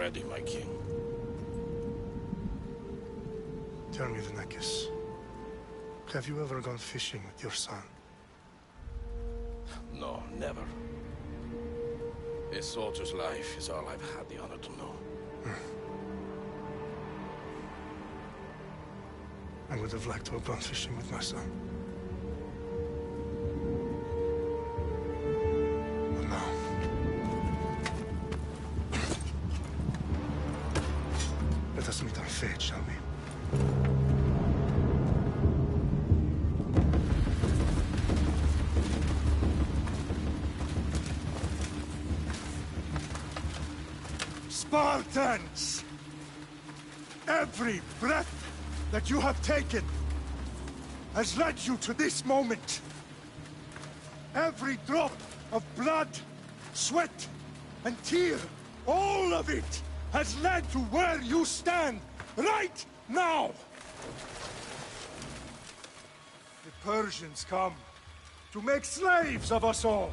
ready, my king. Tell me, Vinekis, have you ever gone fishing with your son? No, never. A soldier's life is all I've had the honor to know. I would have liked to have gone fishing with my son. But no. Let us meet our fate, shall we? Spartans! Every breath that you have taken has led you to this moment. Every drop of blood, sweat, and tear, all of it has led to where you stand right now. The Persians come to make slaves of us all.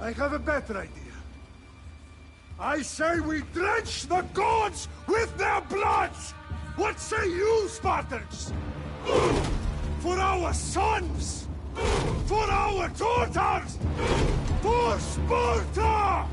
I have a better idea. I say we drench the gods with their blood! What say you, Spartans? For our sons! For our daughters! For Sparta!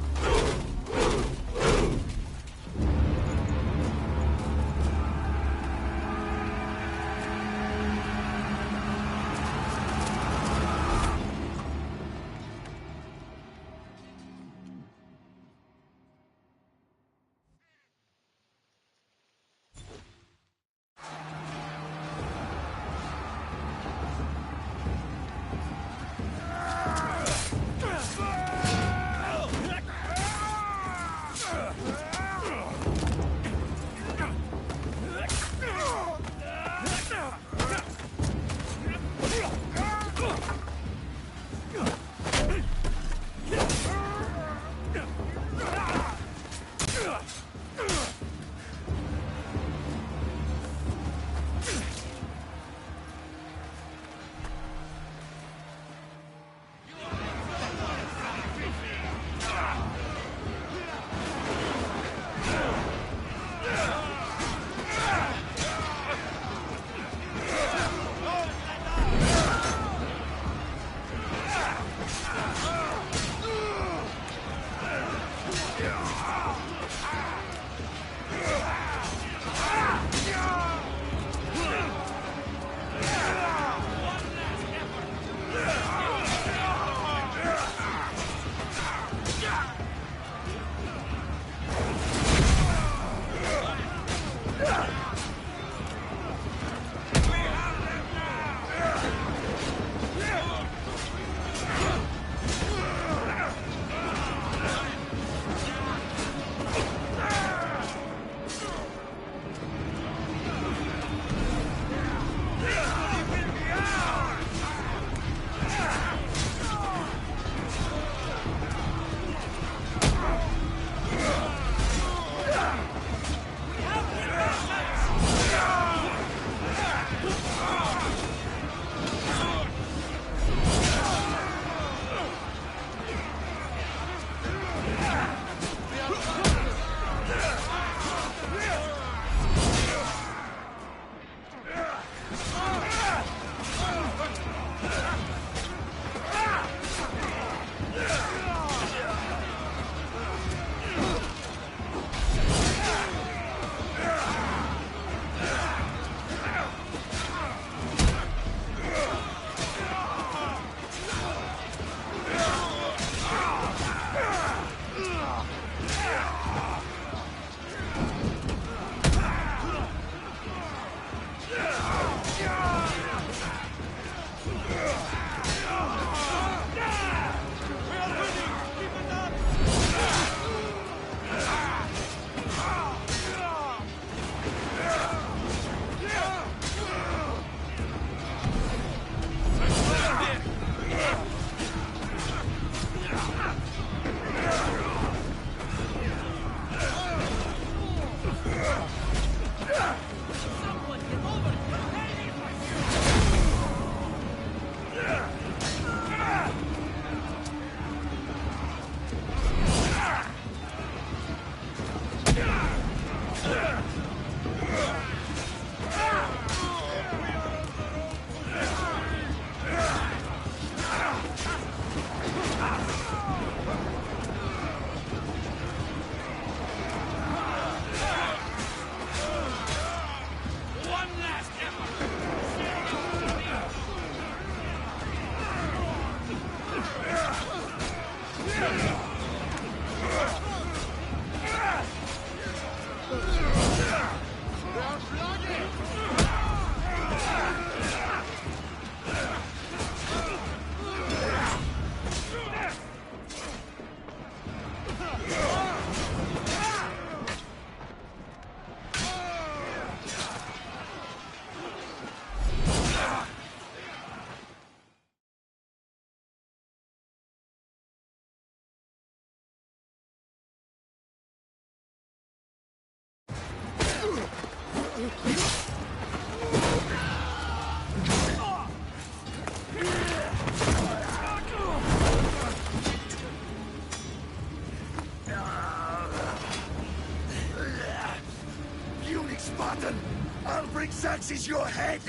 Xerxes your head!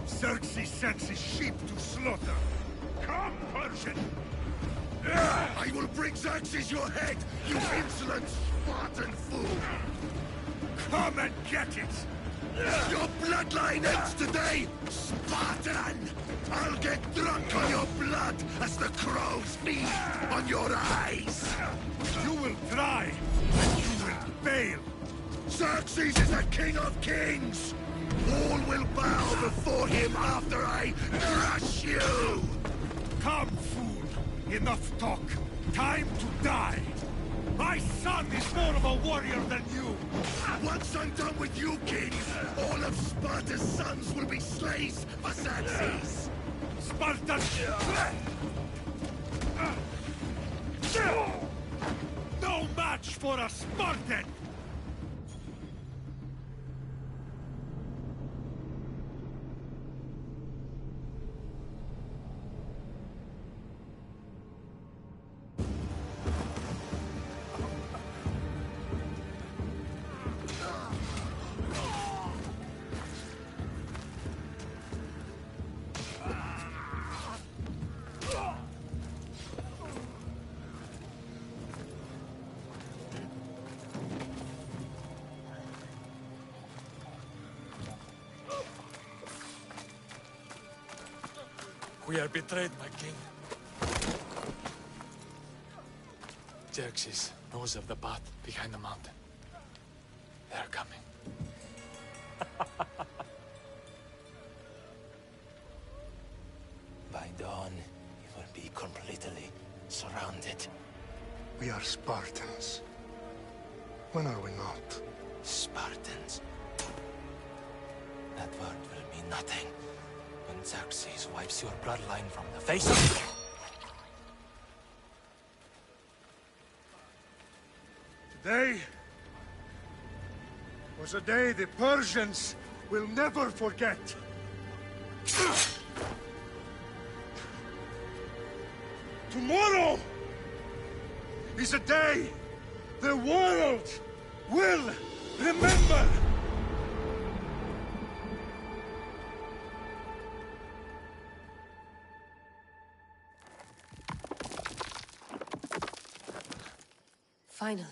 Xerxes sends his sheep to slaughter. Come, Persian! I will bring Xerxes your head, you insolent Spartan fool! Come and get it! Your bloodline ends today, Spartan! I'll get drunk on your blood as the crows feed on your eyes! You will try, and you will fail! Xerxes is the king of kings! All will bow before him after I crush you! Come, fool! Enough talk! Time to die! My son is more of a warrior than you! Once I'm done with you, king, all of Sparta's sons will be slaves for Xerxes! Spartan! No match for a Spartan! We are betrayed, my king. Xerxes knows of the path behind the mountain. They are coming. By dawn, you will be completely surrounded. We are Spartans. When are we not? Spartans. That word will mean nothing when Xerxes wipes your bloodline from the face of... Today was a day the Persians will never forget. Tomorrow is a day the world will remember. Finally.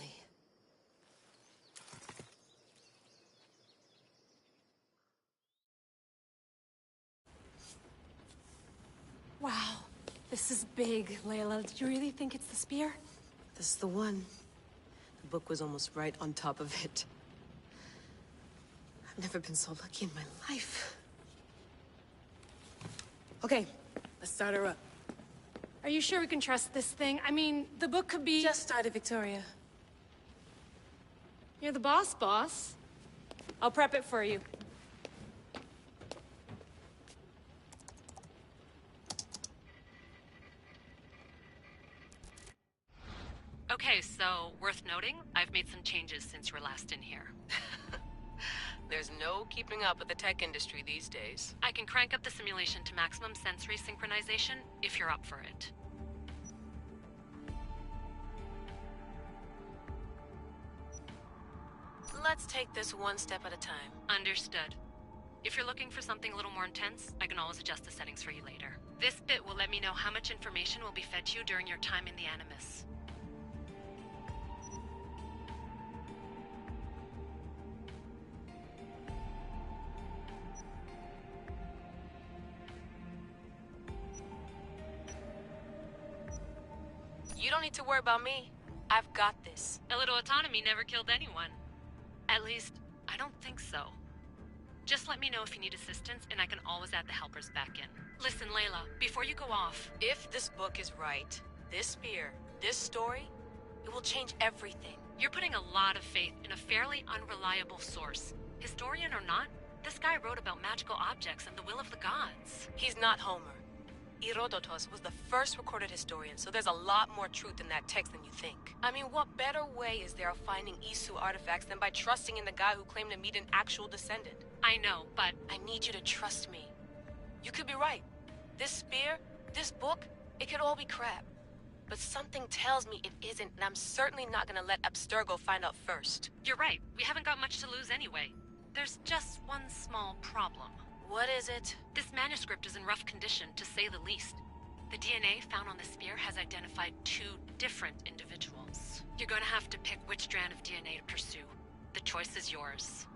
Wow, this is big, Layla. Did you really think it's the spear? This is the one. The book was almost right on top of it. I've never been so lucky in my life. Okay, let's start her up. Are you sure we can trust this thing? I mean, the book could be... Just started, Victoria. You're the boss. I'll prep it for you. Okay, so, worth noting, I've made some changes since you were last in here. There's no keeping up with the tech industry these days. I can crank up the simulation to maximum sensory synchronization, if you're up for it. Let's take this one step at a time. Understood. If you're looking for something a little more intense, I can always adjust the settings for you later. This bit will let me know how much information will be fed to you during your time in the Animus. You don't need to worry about me. I've got this. A little autonomy never killed anyone. At least, I don't think so. Just let me know if you need assistance, and I can always add the helpers back in. Listen, Layla, before you go off... If this book is right, this spear, this story, it will change everything. You're putting a lot of faith in a fairly unreliable source. Historian or not, this guy wrote about magical objects and the will of the gods. He's not Homer. Herodotus was the first recorded historian, so there's a lot more truth in that text than you think. I mean, what better way is there of finding Isu artifacts than by trusting in the guy who claimed to meet an actual descendant? I know, but... I need you to trust me. You could be right. This spear, this book, it could all be crap. but something tells me it isn't, and I'm certainly not gonna let Abstergo find out first. You're right. We haven't got much to lose anyway. There's just one small problem. What is it? This manuscript is in rough condition, to say the least. The DNA found on the spear has identified 2 different individuals. You're gonna have to pick which strand of DNA to pursue. The choice is yours.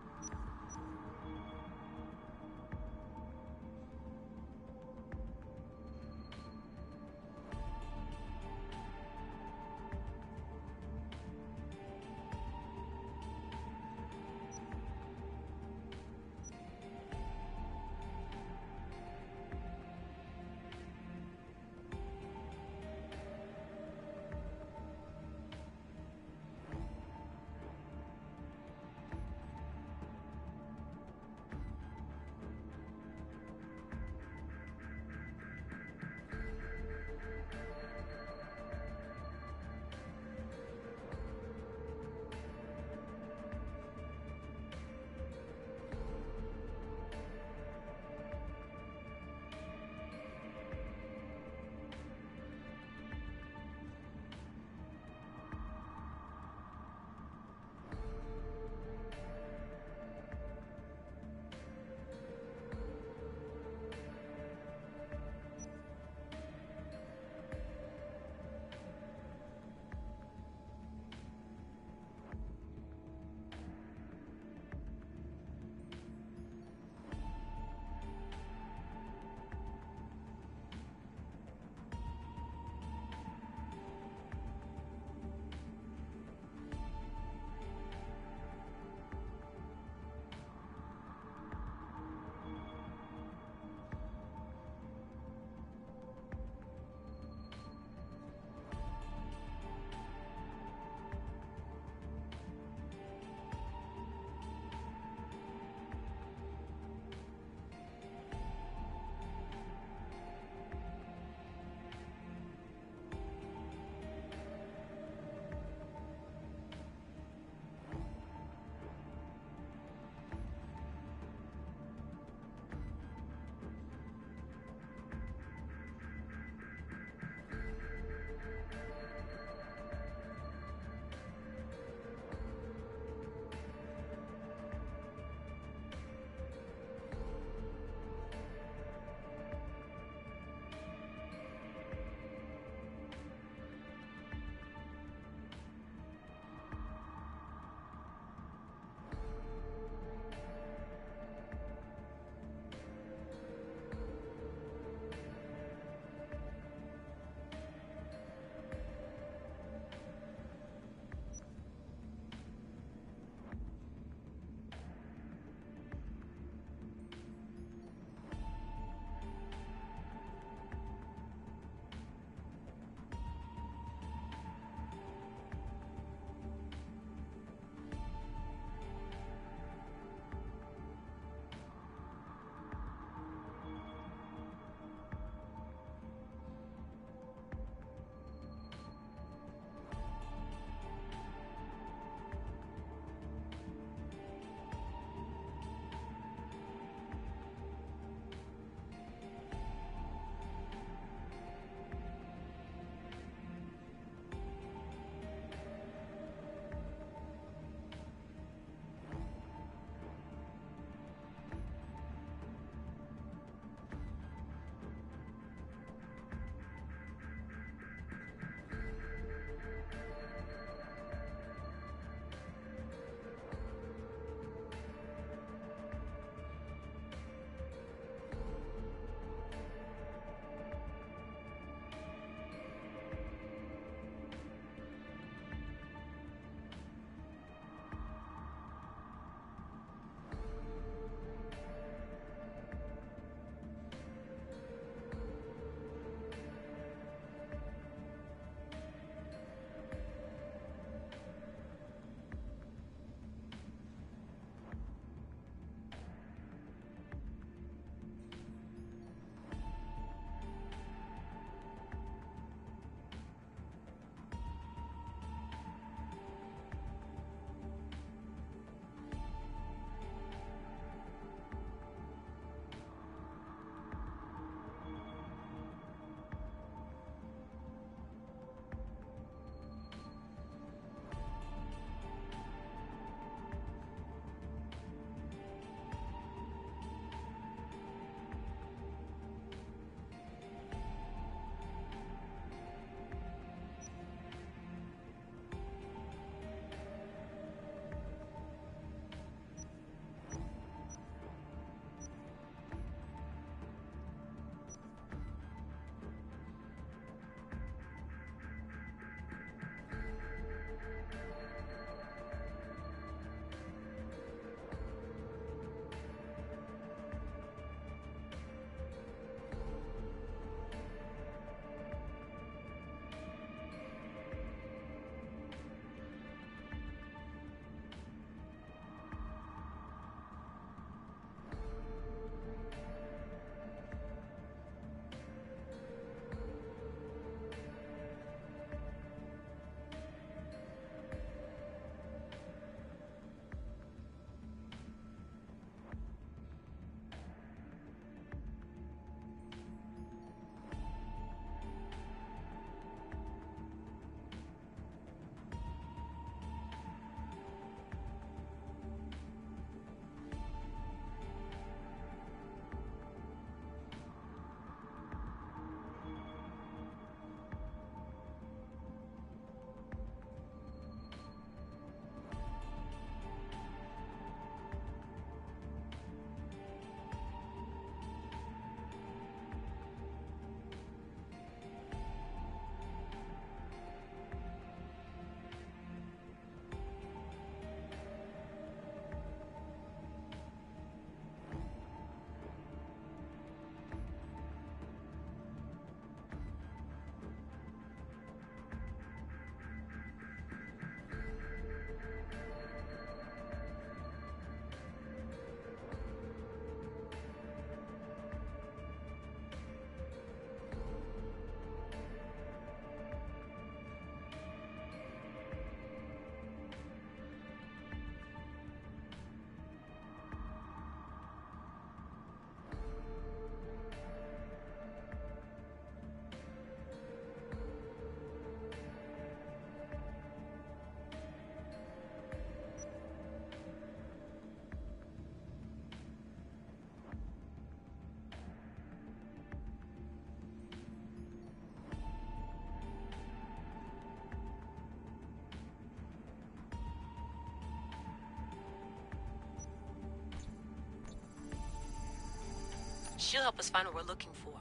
She'll help us find what we're looking for.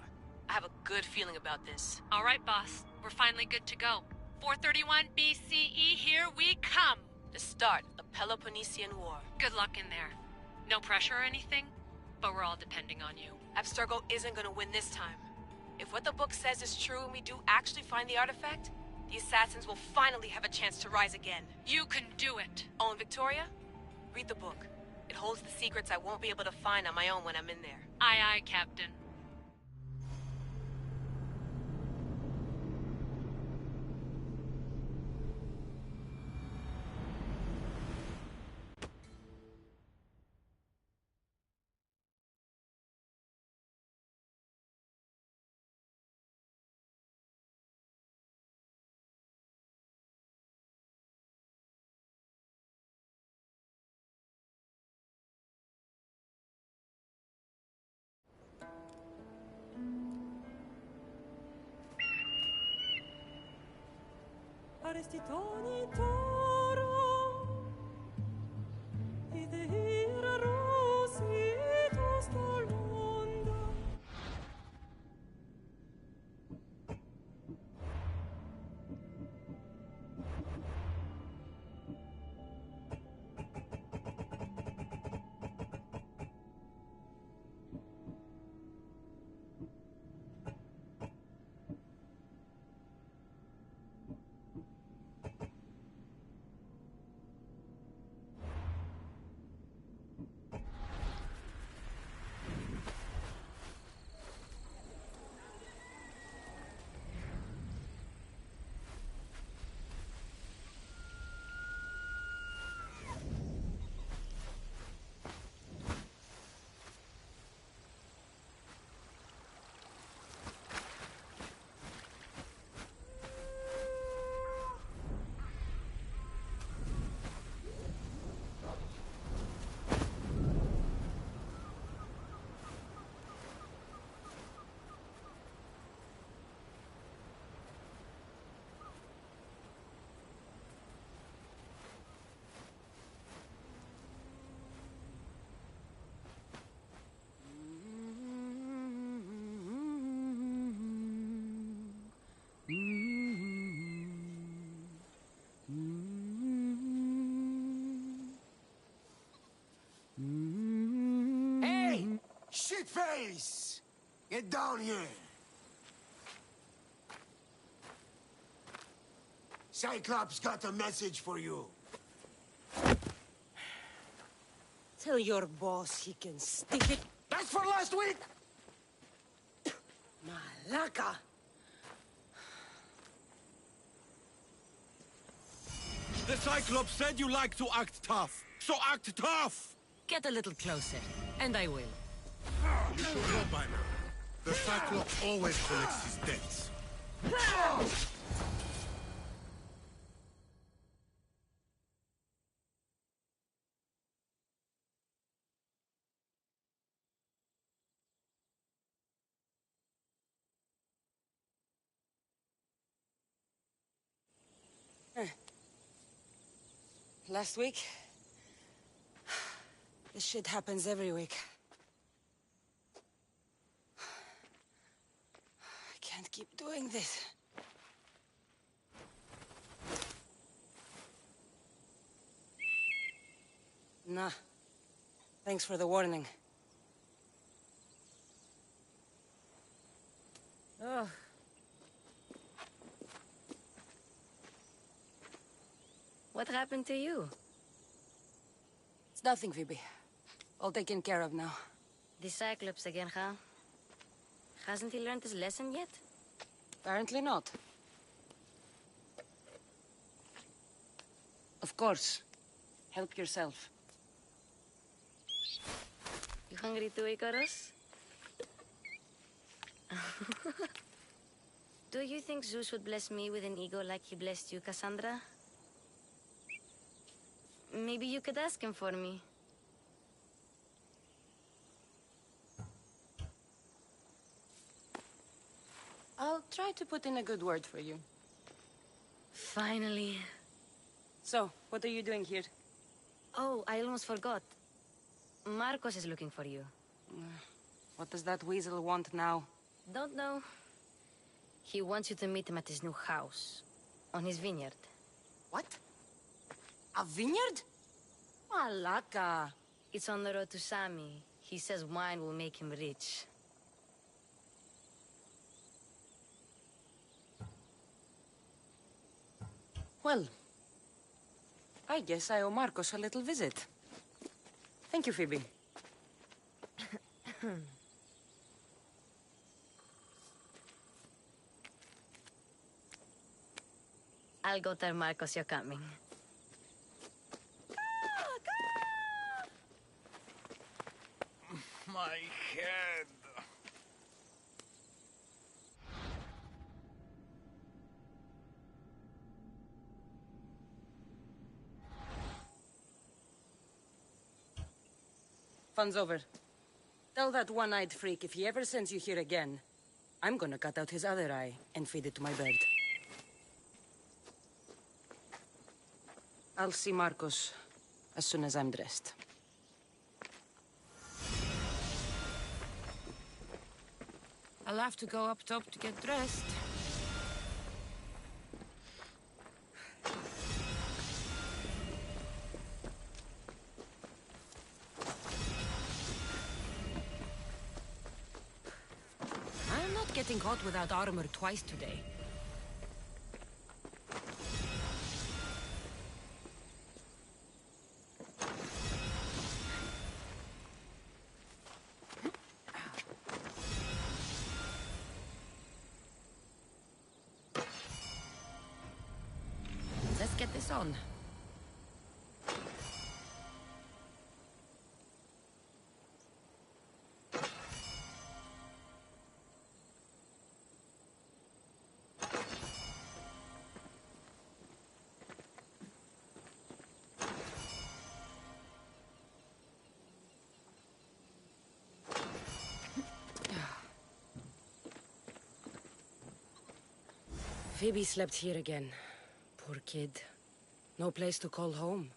I have a good feeling about this. All right, boss. We're finally good to go. 431 BCE, here we come! The start of Peloponnesian War. Good luck in there. No pressure or anything, but we're all depending on you. Abstergo isn't gonna win this time. If what the book says is true and we do actually find the artifact, the assassins will finally have a chance to rise again. You can do it! Oh, and Victoria? Read the book. It holds the secrets I won't be able to find on my own when I'm in there. Aye, aye, Captain. Arrestitoni toro, ide ira rositos dal mondo. Hey! Shitface! Get down here! Cyclops got a message for you. Tell your boss he can stick it. That's for last week! Malaka! The Cyclops said you like to act tough, so act tough! Get a little closer, and I will. You should know by now. The Cyclops always collects his debts. Last week? This shit happens every week. I can't keep doing this. Nah. Thanks for the warning. Oh. What happened to you? It's nothing, Phoebe. All taken care of now. The Cyclops again, huh? Hasn't he learned his lesson yet? Apparently not. Of course. Help yourself. You hungry too, Icarus? Do you think Zeus would bless me with an ego like he blessed you, Cassandra? Maybe you could ask him for me. I'll try to put in a good word for you. Finally. So, what are you doing here? Oh, I almost forgot. Marcos is looking for you. What does that weasel want now? Don't know. He wants you to meet him at his new house. On his vineyard. What? A vineyard? Malaka. It's on the road to Sami. He says wine will make him rich. Well, I guess I owe Marcos a little visit. Thank you, Phoebe. I'll go tell Marcos you're coming. My head. Fun's over. Tell that one-eyed freak if he ever sends you here again, I'm gonna cut out his other eye and feed it to my bird. I'll see Marcos as soon as I'm dressed. I'll have to go up top to get dressed. I'm not getting caught without armor twice today. Let's get this on. Phoebe slept here again. Poor kid. No place to call home.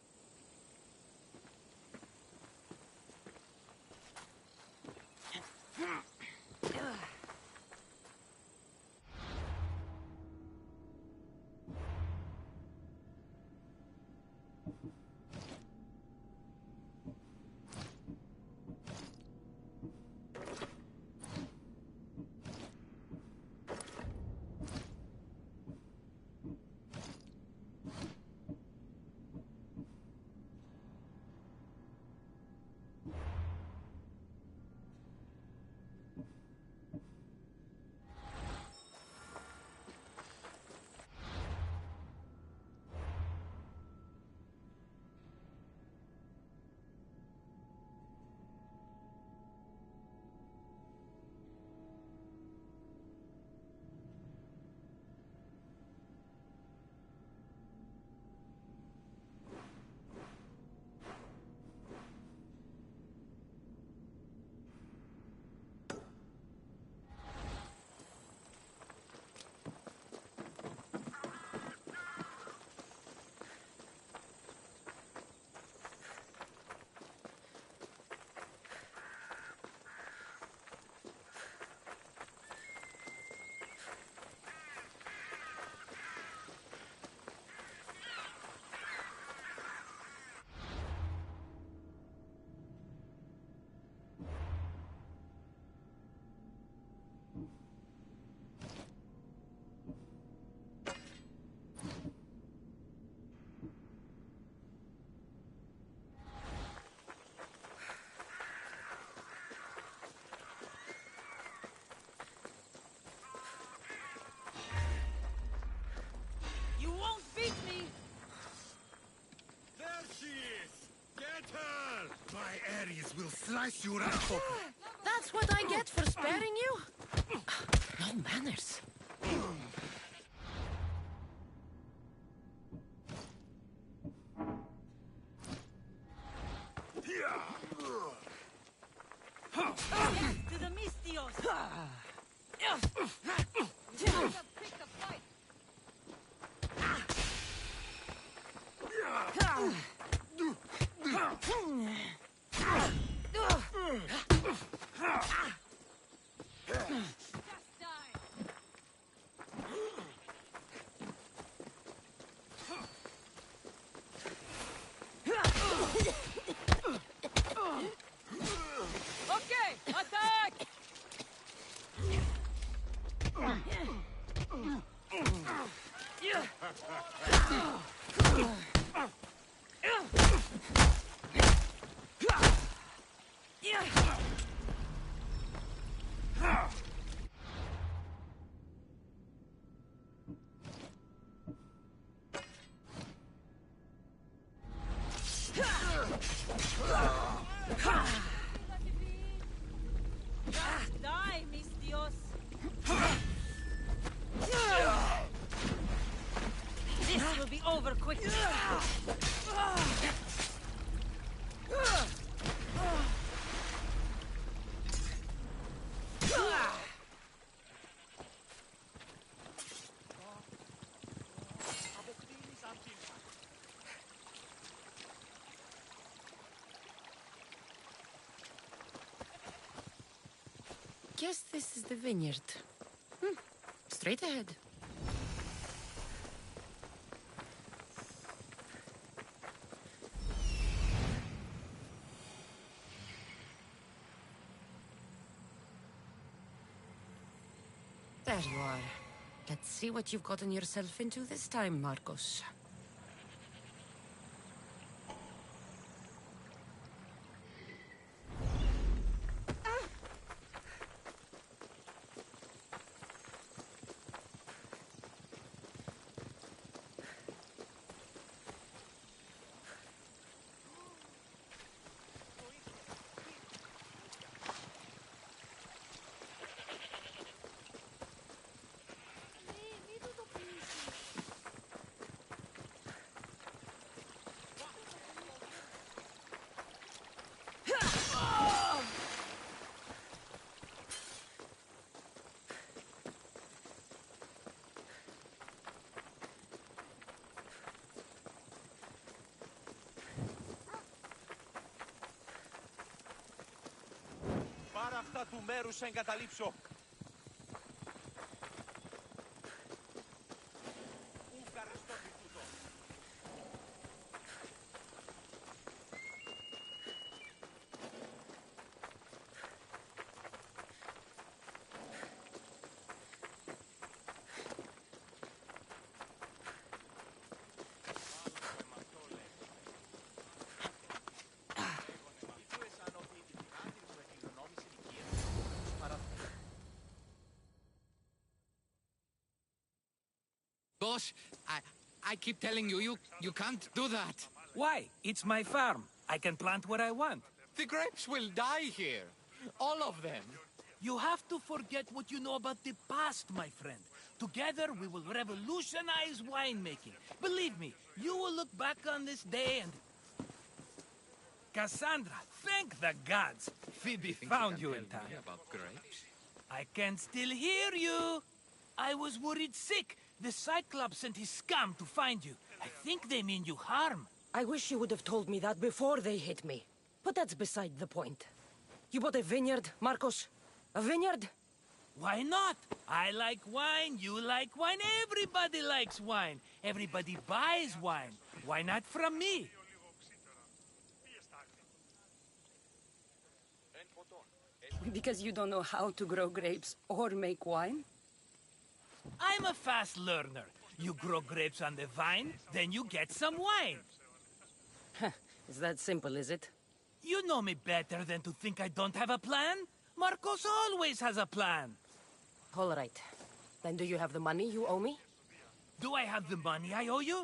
You won't beat me! There she is! Get her! My Ares will slice you right open. That's what I get for sparing you? No manners. To the Mistios! Die, mis Dios! This will be over quickly. Guess this is the vineyard. Straight ahead. There you are. Let's see what you've gotten yourself into this time, Marcos. Πάρε αυτά του μέρους σε εγκαταλείψω. Boss, I keep telling you, you can't do that. Why? It's my farm. I can plant what I want. The grapes will die here. All of them. You have to forget what you know about the past, my friend. Together, we will revolutionize winemaking. Believe me, you will look back on this day and... Cassandra, thank the gods. Phoebe found you in time. About grapes? I can still hear you. I was worried sick. The Cyclops sent his scum to find you. I think they mean you harm. I wish you would have told me that before they hit me. But that's beside the point. You bought a vineyard, Marcos? A vineyard? Why not? I like wine, you like wine, everybody likes wine. Everybody buys wine. Why not from me? Because you don't know how to grow grapes or make wine? I'm a fast learner. You grow grapes on the vine, then you get some wine. It's that simple, is it? You know me better than to think I don't have a plan. Marcos always has a plan. All right. Then do you have the money you owe me? Do I have the money I owe you?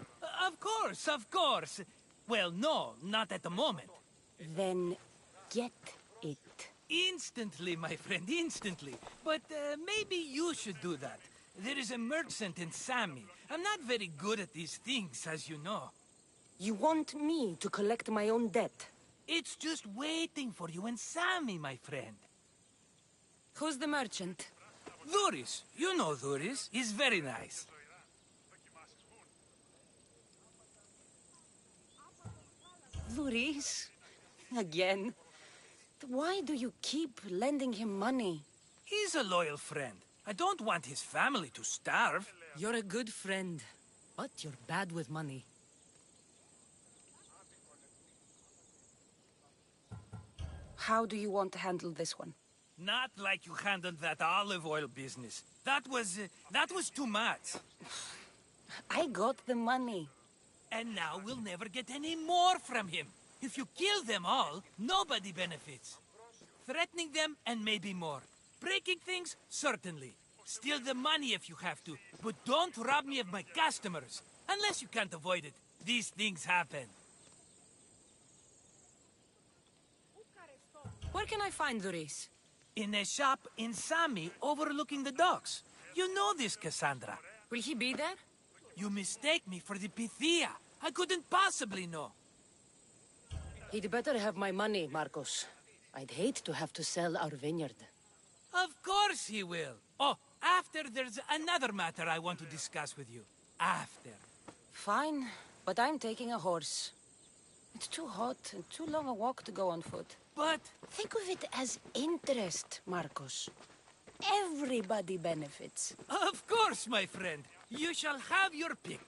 Of course, of course. Well, no, not at the moment. Then get it. Instantly, my friend, instantly. But maybe you should do that. There is a merchant in Sami. I'm not very good at these things, as you know. You want me to collect my own debt? It's just waiting for you in Sami, my friend. Who's the merchant? Duris. You know Duris. He's very nice. Duris? Again? Why do you keep lending him money? He's a loyal friend. I don't want his family to starve. You're a good friend, but you're bad with money. How do you want to handle this one? Not like you handled that olive oil business. That was too much. I got the money. And now we'll never get any more from him. If you kill them all, nobody benefits. Threatening them, and maybe more. Breaking things, certainly. Steal the money if you have to, but don't rob me of my customers. Unless you can't avoid it. These things happen. can I find Duris? In a shop in Sami overlooking the docks. You know this, Cassandra. Will he be there? You mistake me for the Pythia. I couldn't possibly know. He'd better have my money, Marcos. I'd hate to have to sell our vineyard. Of course he will. Oh, after there's another matter I want to discuss with you. After. Fine, but I'm taking a horse. It's too hot and too long a walk to go on foot. But... Think of it as interest, Marcos. Everybody benefits. Of course, my friend. You shall have your pick.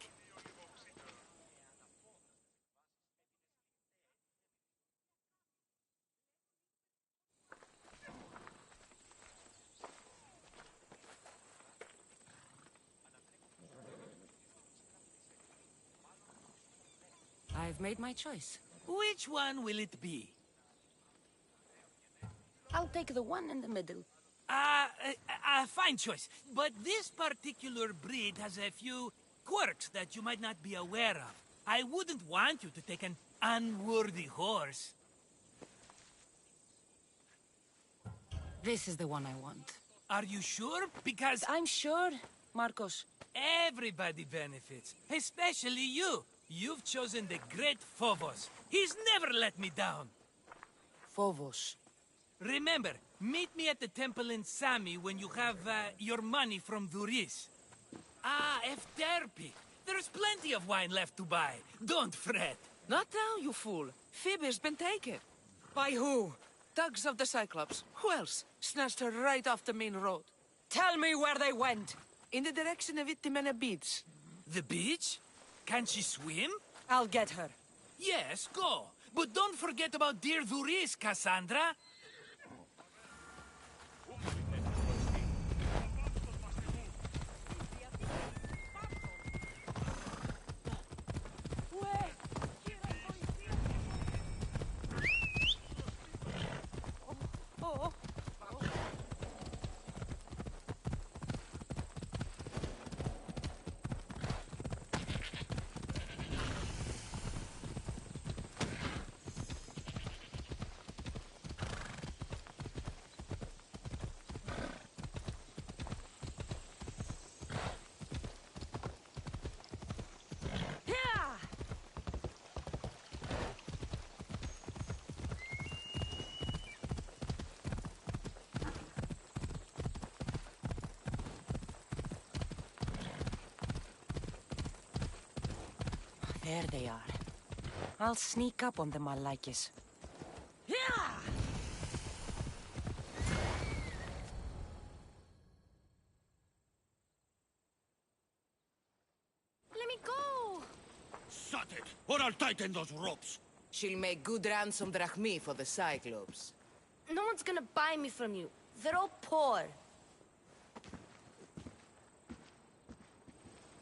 I've made my choice. Which one will it be? I'll take the one in the middle. Fine choice. But this particular breed has a few quirks that you might not be aware of. I wouldn't want you to take an unworthy horse. This is the one I want. Are you sure? Because... I'm sure, Marcos. Everybody benefits, especially you. You've chosen the great Phobos. He's never let me down. Phobos. Remember, meet me at the temple in Sami when you have your money from Duris. Ah, Efterpi. There's plenty of wine left to buy. Don't fret. Not now, you fool. Phoebe's been taken. By who? Thugs of the Cyclops. Who else? Snatched her right off the main road. Tell me where they went. In the direction of Itimena Beach. The beach? Can she swim? I'll get her. Yes, go. But don't forget about dear Duris, Cassandra. There they are. I'll sneak up on the Malakis. Let me go! Shut it, or I'll tighten those ropes. She'll make good ransom drachmi for the Cyclops. No one's gonna buy me from you. They're all poor.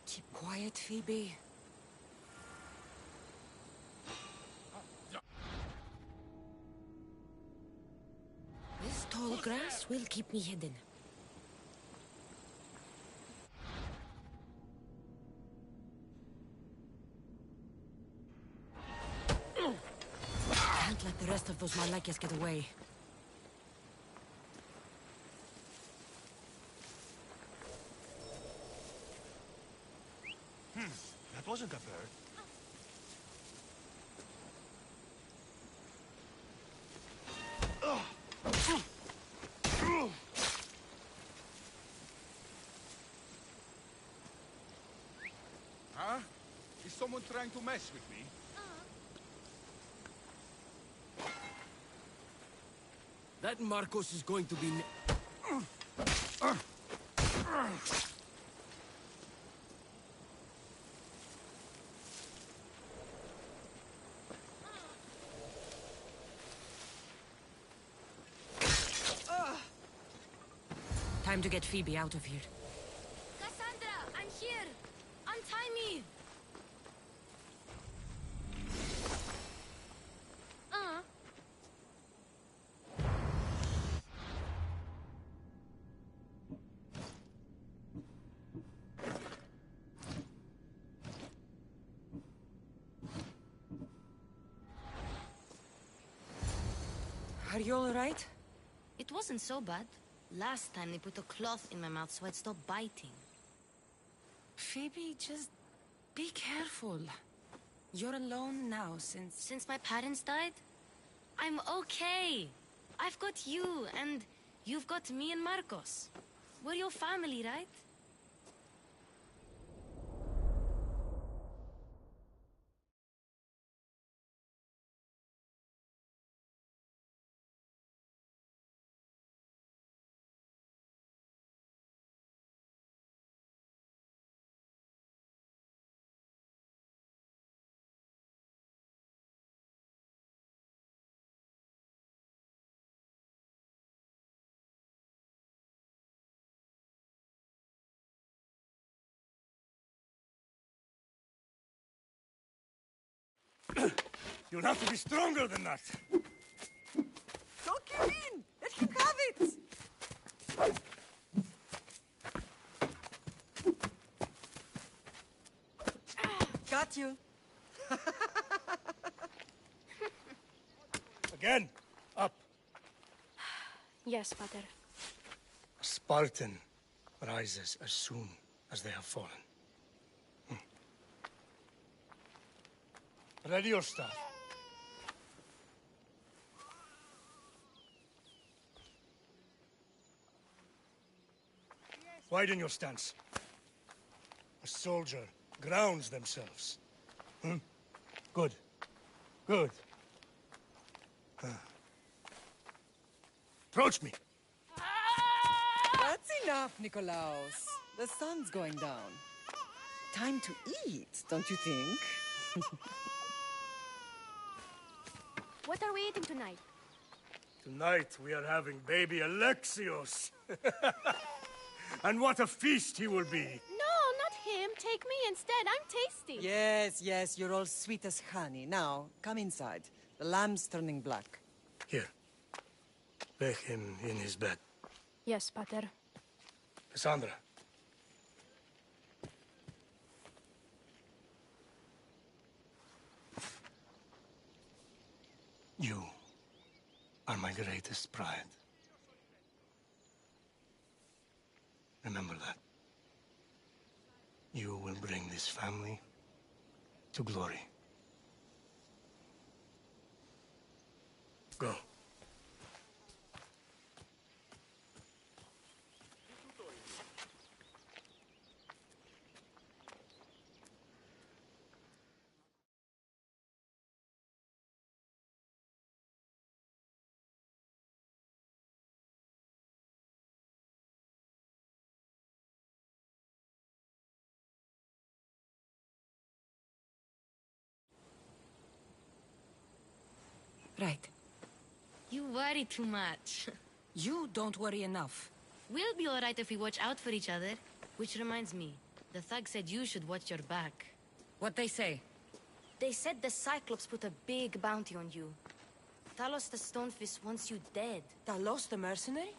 Keep quiet, Phoebe. This tall grass will keep me hidden. Can't let the rest of those Malakias get away. That wasn't a bird. Huh? Is someone trying to mess with me? That Marcos is going to be... Time to get Phoebe out of here. Cassandra, I'm here! Untie me! Are you all right? It wasn't so bad. Last time they put a cloth in my mouth so I'd stop biting. Phoebe, just be careful. You're alone now Since my parents died? I'm okay. I've got you, and you've got me and Marcos. We're your family, right? You'll have to be stronger than that. Don't give in! Let him have it! Got you. Again, up. Yes, Pater. A Spartan rises as soon as they have fallen. Ready your staff. Widen your stance. A soldier grounds themselves. Good. Good. Approach me. That's enough, Nikolaos. The sun's going down. Time to eat, don't you think? What are we eating tonight? Tonight we are having baby Alexios. And what a feast he will be. No, not him. Take me instead. I'm tasty. Yes, yes, you're all sweet as honey. Now, come inside. The lamb's turning black. Here. Lay him in his bed. Yes, Pater. Cassandra. You are my greatest pride. Remember that. You will bring this family to glory. Go. Right. You worry too much. You don't worry enough. We'll be alright if we watch out for each other. Which reminds me, the thug said you should watch your back. What they say? They said the Cyclops put a big bounty on you. Talos the Stonefist wants you dead. Talos the mercenary?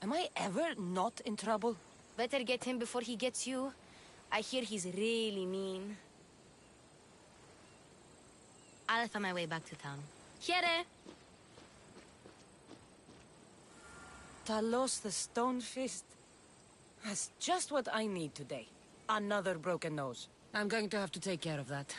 Am I ever not in trouble? Better get him before he gets you. I hear he's really mean. I'll find my way back to town. Here! Talos the Stonefist? That's just what I need today. Another broken nose. I'm going to have to take care of that.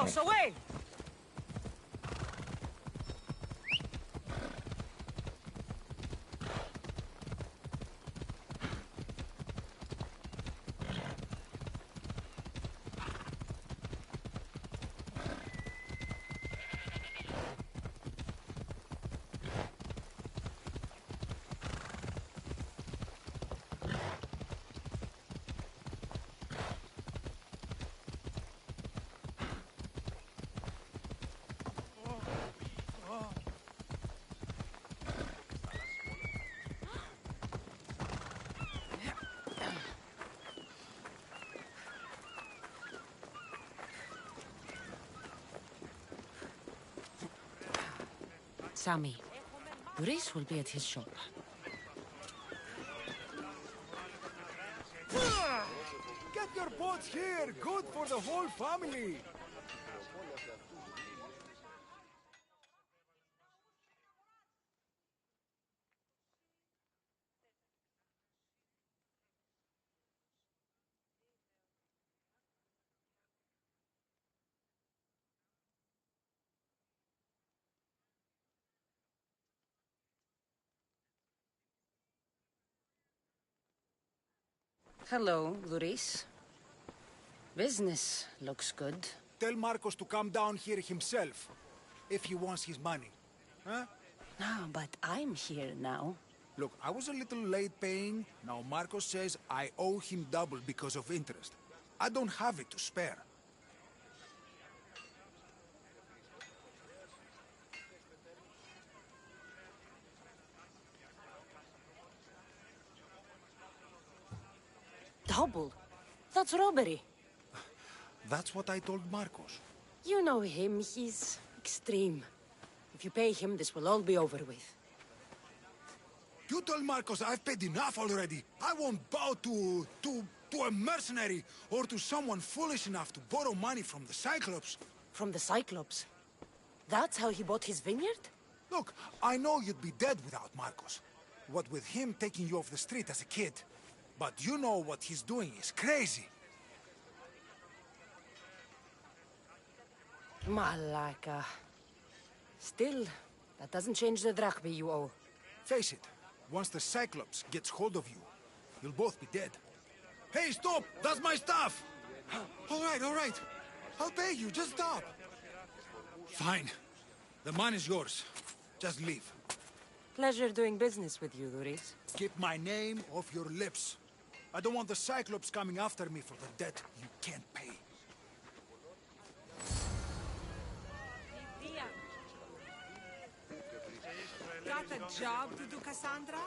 Marcos, away! Sammy, Grace will be at his shop. Get your boats here! Good for the whole family! Hello, Luis. Business looks good. Tell Marcos to come down here himself, if he wants his money. Huh? No, but I'm here now. Look, I was a little late paying. Now Marcos says I owe him double because of interest. I don't have it to spare. Double? That's robbery. That's what I told Marcos. You know him, he's extreme. If you pay him, this will all be over with. You told Marcos I've paid enough already. I won't bow to a mercenary or to someone foolish enough to borrow money from the Cyclops. From the Cyclops? That's how he bought his vineyard? Look, I know you'd be dead without Marcos. What with him taking you off the street as a kid. But you know what he's doing is crazy. Malaka. Still, that doesn't change the drachmi you owe. Face it, once the Cyclops gets hold of you, you'll both be dead. Hey, stop! That's my stuff! All right. I'll pay you, just stop. Fine. The money's yours. Just leave. Pleasure doing business with you, Luis. Keep my name off your lips. I don't want the Cyclops coming after me for the debt you can't pay. Got a job to do, Cassandra?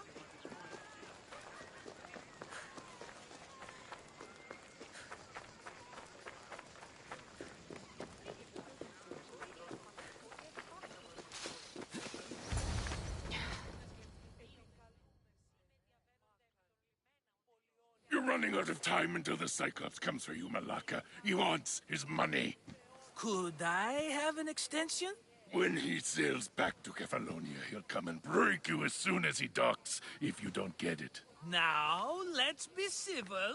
You're running out of time until the Cyclops comes for you, Malaka. He wants his money. Could I have an extension? When he sails back to Kefalonia, he'll come and break you as soon as he docks, if you don't get it. Now, let's be civil.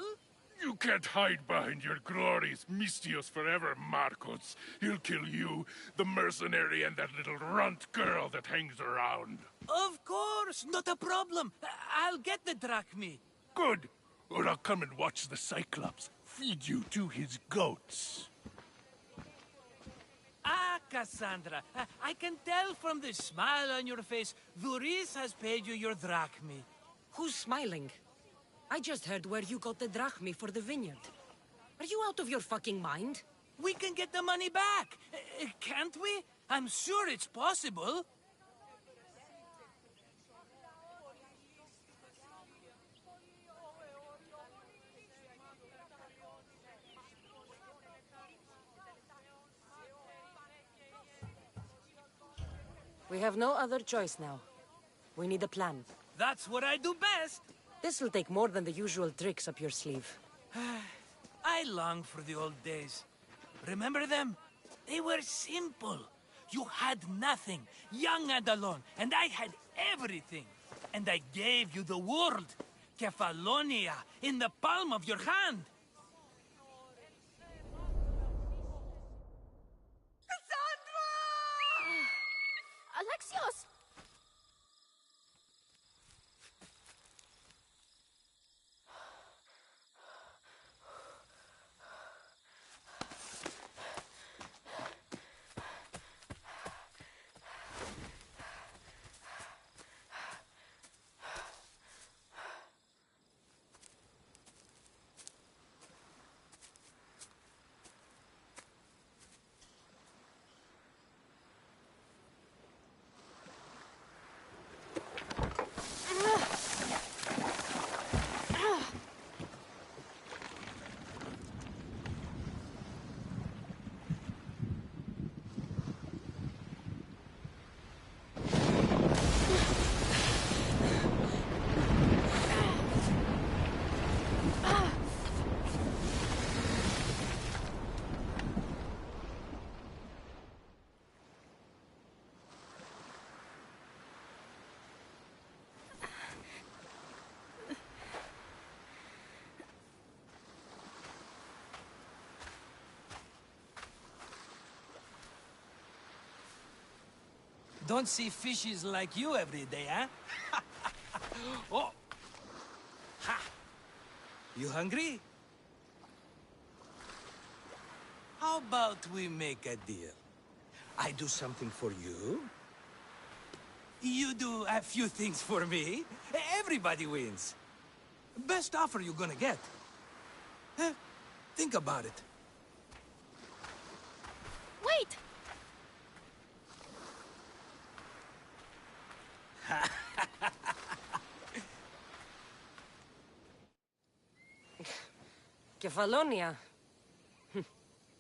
You can't hide behind your glorious Mistios forever, Marcos. He'll kill you, the mercenary, and that little runt girl that hangs around. Of course, not a problem. I'll get the drachmi. Good. Or I'll come and watch the Cyclops feed you to his goats. Ah, Cassandra, I can tell from the smile on your face, Luis has paid you your drachmi. Who's smiling? I just heard where you got the drachmi for the vineyard. Are you out of your fucking mind? We can get the money back, can't we? I'm sure it's possible. We have no other choice now. We need a plan. That's what I do best. This will take more than the usual tricks up your sleeve. I long for the old days. Remember them? They were simple. You had nothing, young and alone, and I had everything. And I gave you the world, Kefalonia, in the palm of your hand. Alexios! Don't see fishes like you every day, huh? Oh! Ha! You hungry? How about we make a deal? I do something for you. You do a few things for me. Everybody wins. Best offer you're gonna get. Think about it. Wait! Kefalonia.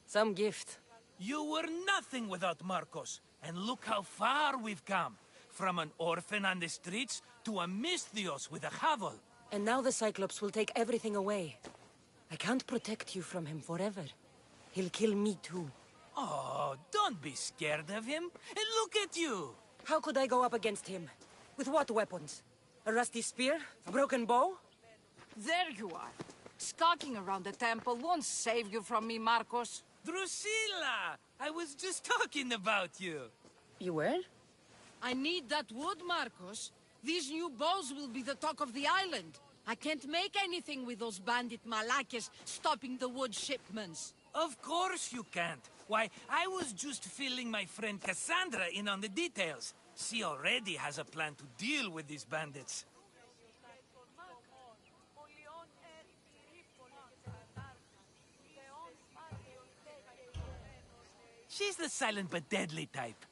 Some gift. You were nothing without Marcos, and look how far we've come. From an orphan on the streets to a Misthios with a hovel. And now the Cyclops will take everything away. I can't protect you from him forever. He'll kill me too. Oh, don't be scared of him. And look at you! How could I go up against him? With what weapons? A rusty spear? A broken bow? There you are. Skulking around the temple won't save you from me, Marcos. Drusilla! I was just talking about you. You were? I need that wood, Marcos. These new bows will be the talk of the island. I can't make anything with those bandit malakes stopping the wood shipments. Of course you can't. Why, I was just filling my friend Cassandra in on the details. She already has a plan to deal with these bandits. She's the silent but deadly type.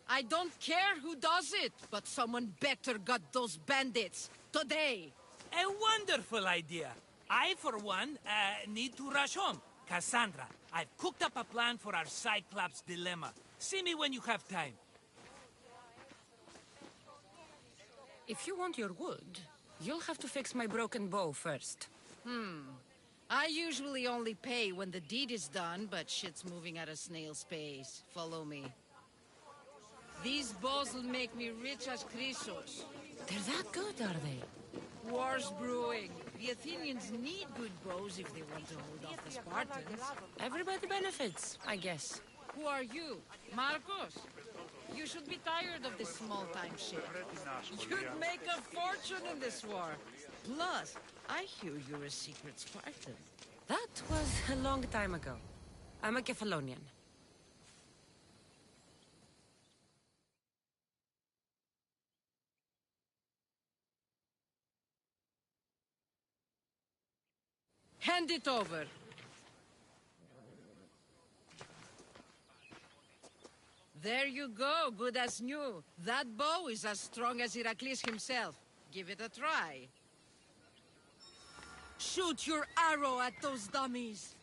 I don't care who does it, but someone better got those bandits. Today. A wonderful idea. I, for one, need to rush home. Cassandra, I've cooked up a plan for our Cyclops dilemma. See me when you have time. If you want your wood, you'll have to fix my broken bow first. I usually only pay when the deed is done, but shit's moving at a snail's pace. Follow me. These bows will make me rich as Chrysos. They're that good, are they? War's brewing. The Athenians need good bows if they want to hold off the Spartans. Everybody benefits, I guess. Who are you? Marcos? You should be tired of this small-time shit. You'd make a fortune in this war. Plus, I hear you're a secret Spartan. That was a long time ago. I'm a Kefalonian. Hand it over. There you go, good as new. That bow is as strong as Heracles himself. Give it a try. Shoot your arrow at those dummies.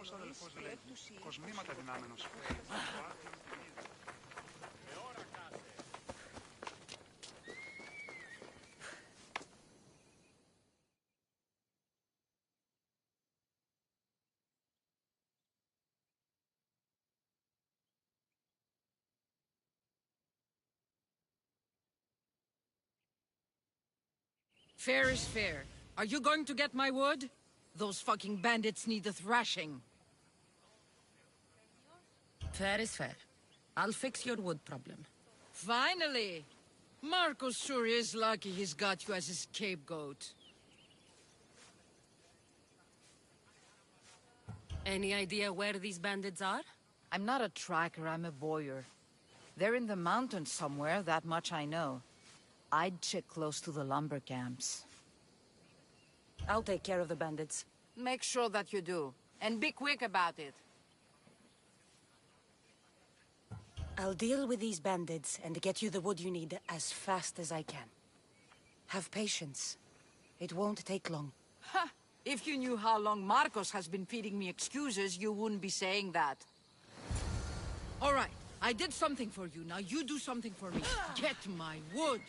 Νεαρός αδελφός λέγει πως μνήματα δυνάμενος. Fair is fair. Are you going to get my wood? Those fucking bandits need a thrashing. Fair is fair. I'll fix your wood problem. Finally! Marcos sure is lucky he's got you as his scapegoat. Any idea where these bandits are? I'm not a tracker, I'm a boyer. They're in the mountains somewhere, that much I know. I'd check close to the lumber camps. I'll take care of the bandits. Make sure that you do. And be quick about it. I'll deal with these bandits and get you the wood you need as fast as I can. Have patience. It won't take long. Ha! If you knew how long Marcos has been feeding me excuses, you wouldn't be saying that. All right, I did something for you. Now you do something for me. Get my wood.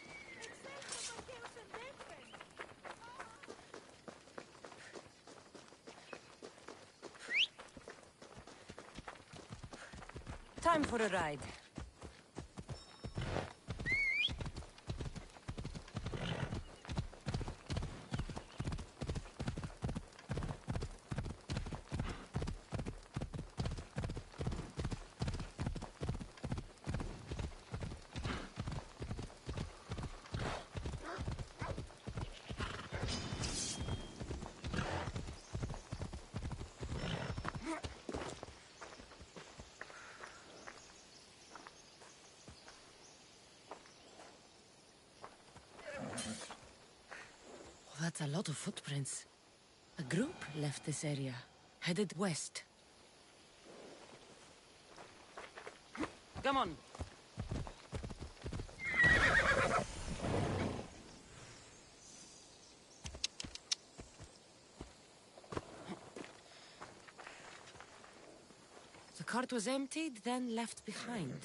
Time for a ride. That's a lot of footprints. A group left this area, headed west. Come on. The cart was emptied, then left behind.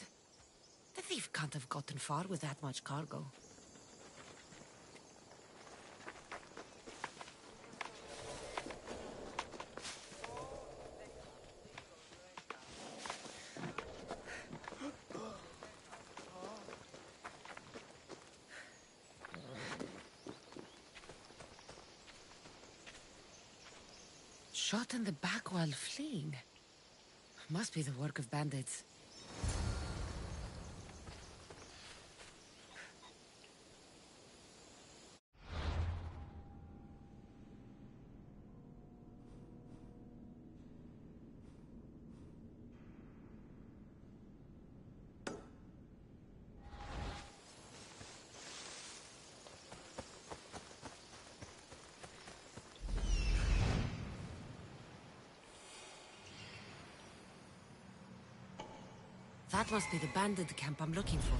The thief can't have gotten far with that much cargo. Shot in the back while fleeing. Must be the work of bandits. That must be the bandit camp I'm looking for.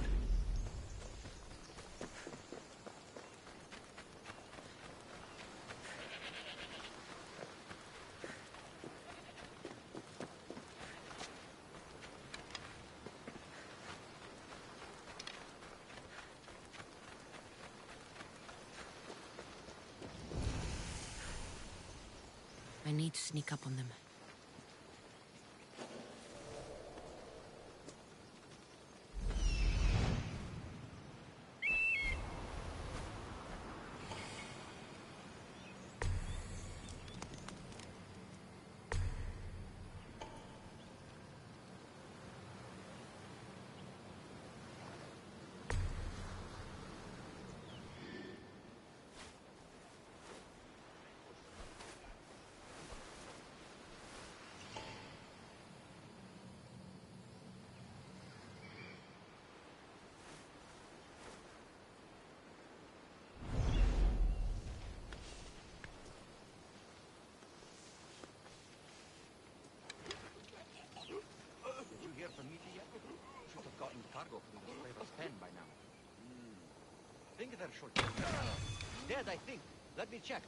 I need to sneak up on them. Cargo from the slaver's pen by now. Think they're short. Dead, I think. Let me check.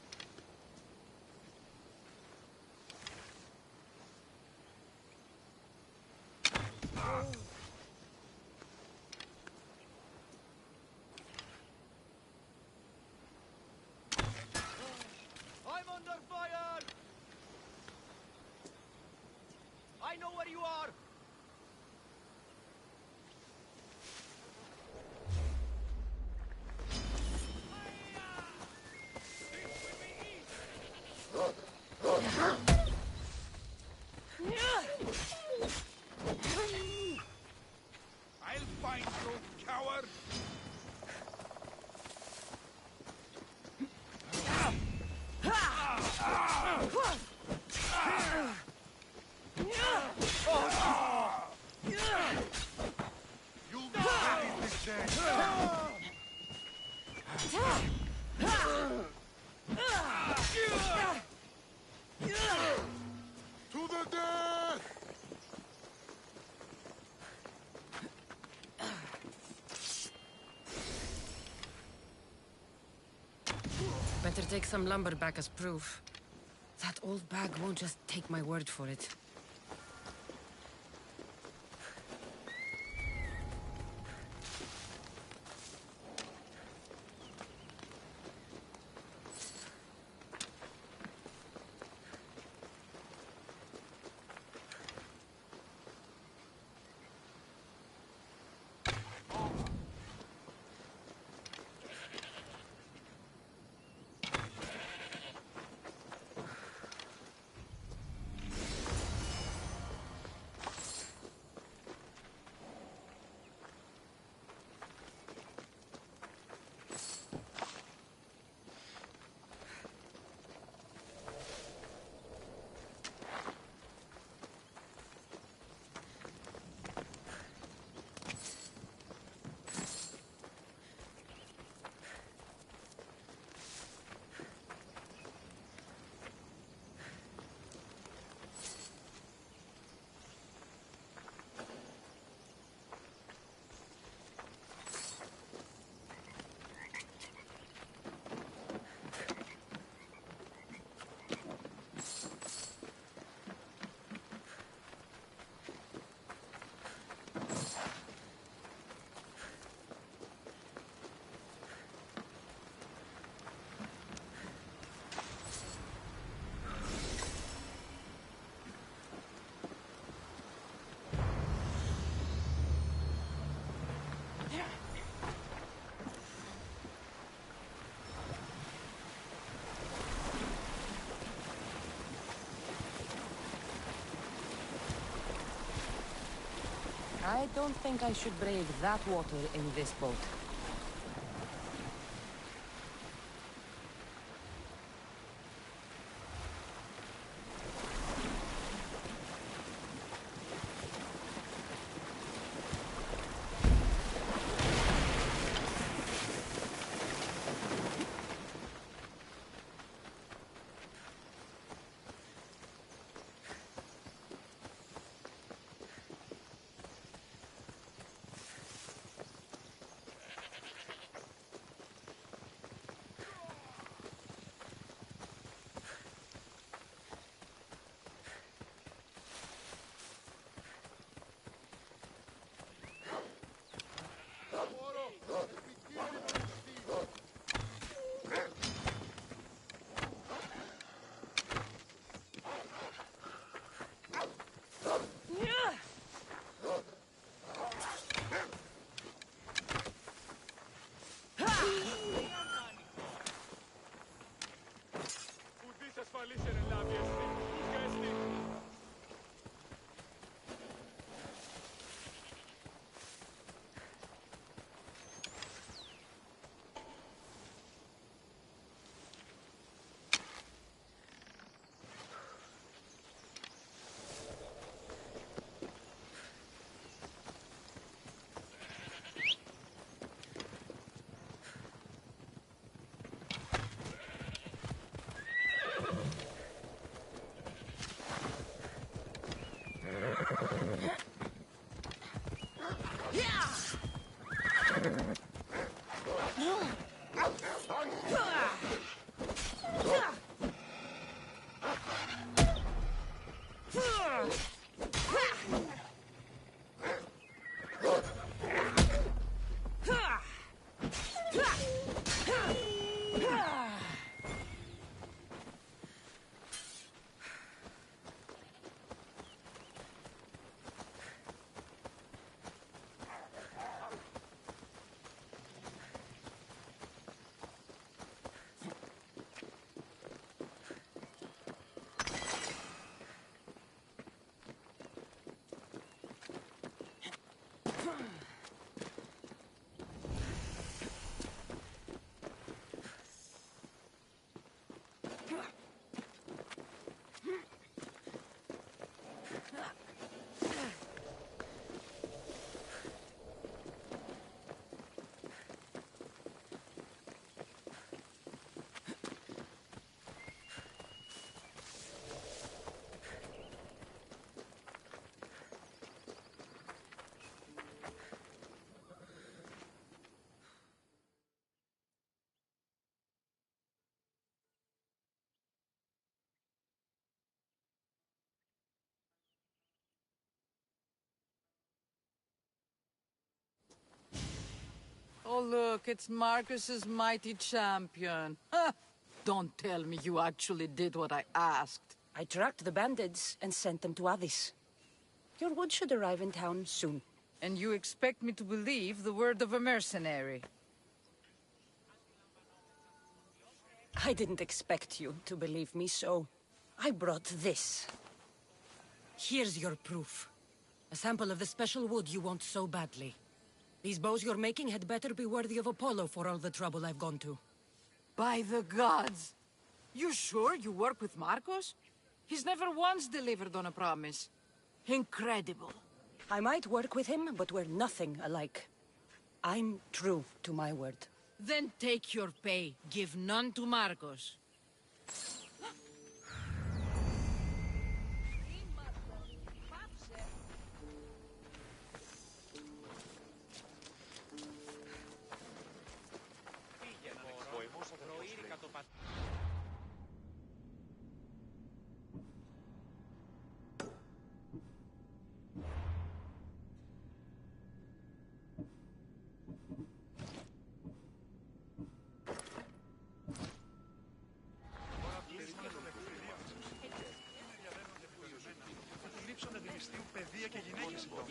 You'll be ready this day. To the death! Better take some lumber back as proof. That old bag won't just take my word for it. I don't think I should brave that water in this boat. Oh, look, it's Marcus's mighty champion. Don't tell me you actually did what I asked. I tracked the bandits and sent them to Odyssey. Your wood should arrive in town soon. And you expect me to believe the word of a mercenary? I didn't expect you to believe me, so I brought this. Here's your proof. A sample of the special wood you want so badly. These bows you're making had better be worthy of Apollo for all the trouble I've gone to. By the gods! You sure you work with Marcos? He's never once delivered on a promise. Incredible. I might work with him, but we're nothing alike. I'm true to my word. Then take your pay. Give none to Marcos. Παιδεία και γυναίκες εδώ.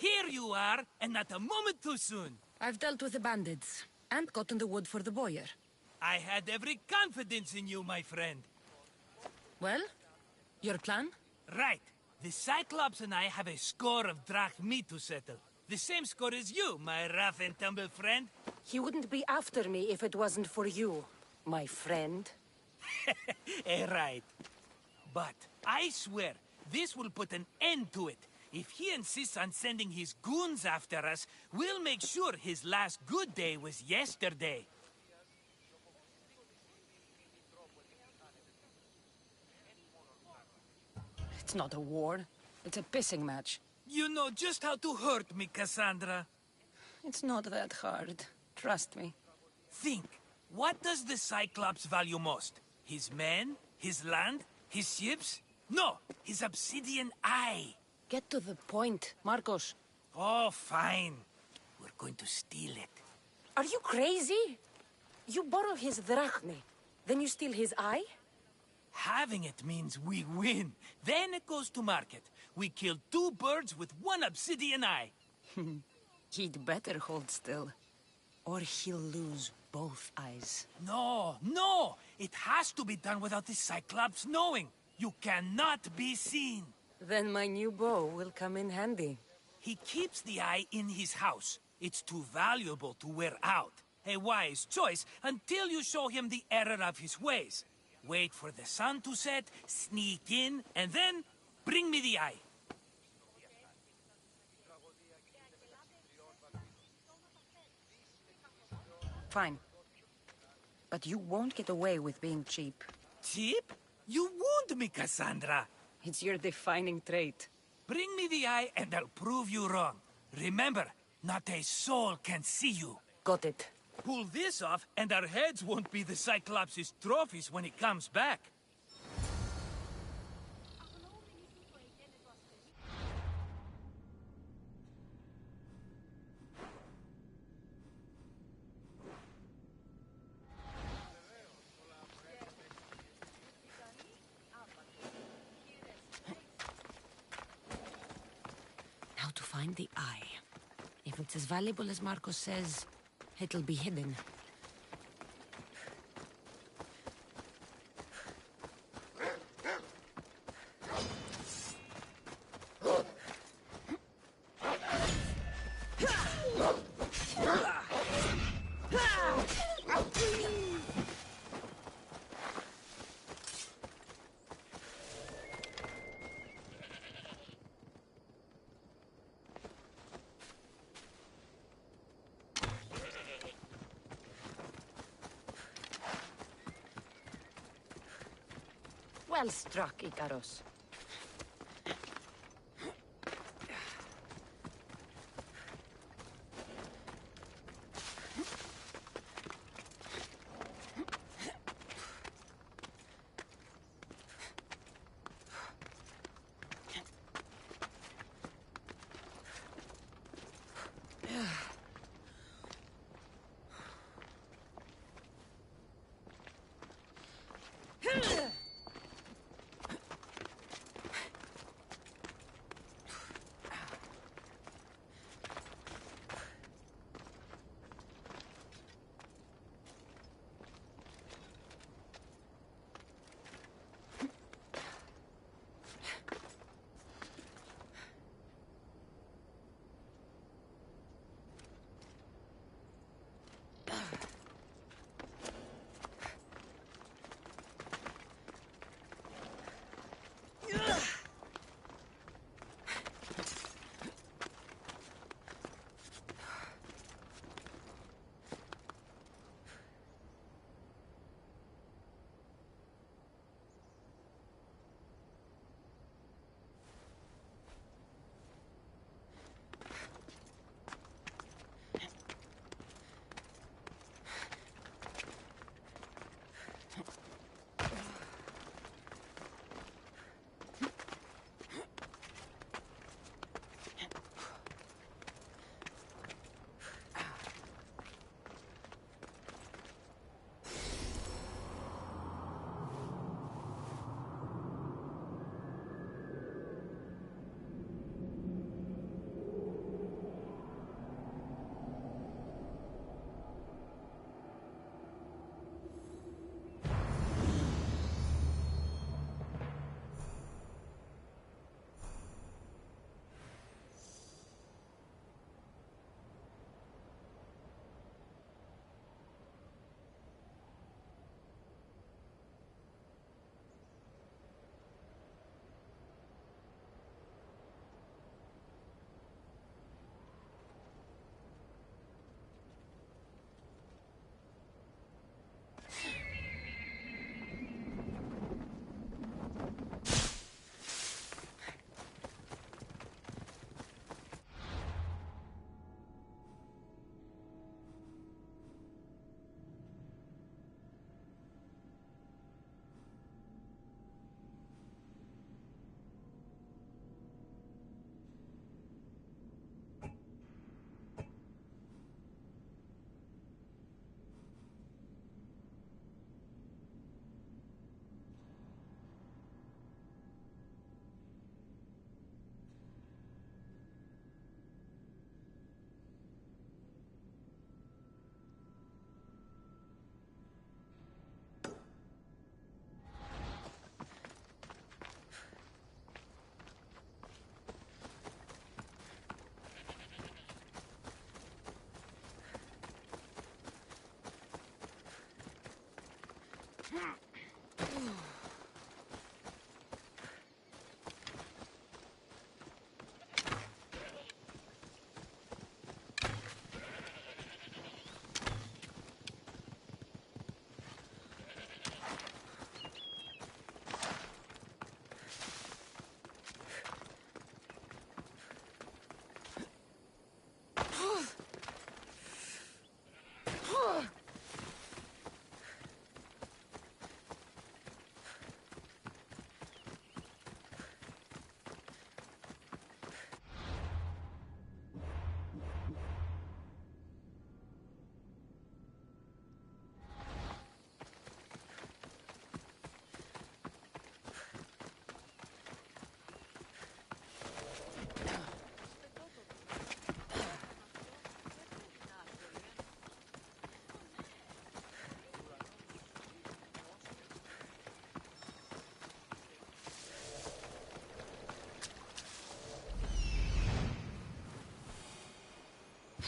Here you are, and not a moment too soon. I've dealt with the bandits, and gotten the wood for the boyar. I had every confidence in you, my friend. Well, your plan? Right. The Cyclops and I have a score of drachmi to settle. The same score as you, my rough and tumble friend. He wouldn't be after me if it wasn't for you, my friend. Right. But I swear, this will put an end to it. If he insists on sending his goons after us, we'll make sure his last good day was yesterday. It's not a war. It's a pissing match. You know just how to hurt me, Cassandra. It's not that hard. Trust me. Think. What does the Cyclops value most? His men? His land? His ships? No, his obsidian eye. Get to the point, Marcos. Oh, fine. We're going to steal it. Are you crazy? You borrow his drachmi, then you steal his eye? Having it means we win. Then it goes to market. We kill 2 birds with 1 obsidian eye. He'd better hold still, or he'll lose both eyes. No, no! It has to be done without the Cyclops knowing. You cannot be seen. Then my new bow will come in handy. He keeps the eye in his house. It's too valuable to wear out. A wise choice until you show him the error of his ways. Wait for the sun to set, sneak in, and then bring me the eye. Fine. But you won't get away with being cheap. Cheap? You wound me, Cassandra. It's your defining trait. Bring me the eye and I'll prove you wrong. Remember, not a soul can see you. Got it. Pull this off and our heads won't be the Cyclops' trophies when he comes back. Now to find the eye. If it's as valuable as Marcos says, it'll be hidden. Well struck, Icaros.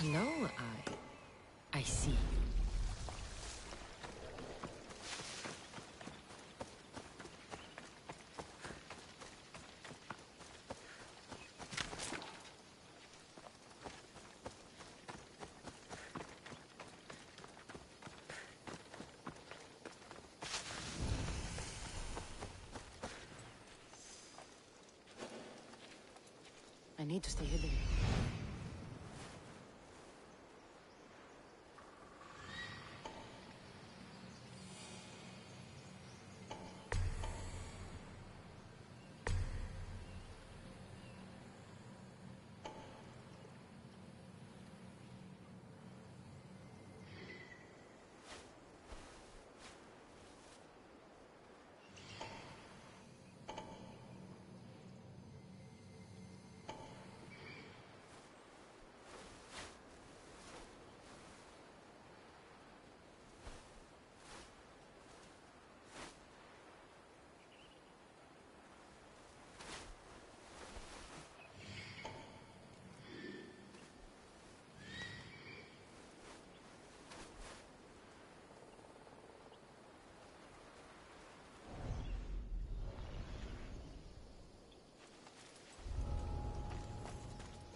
Hello, I see. I need to stay hidden.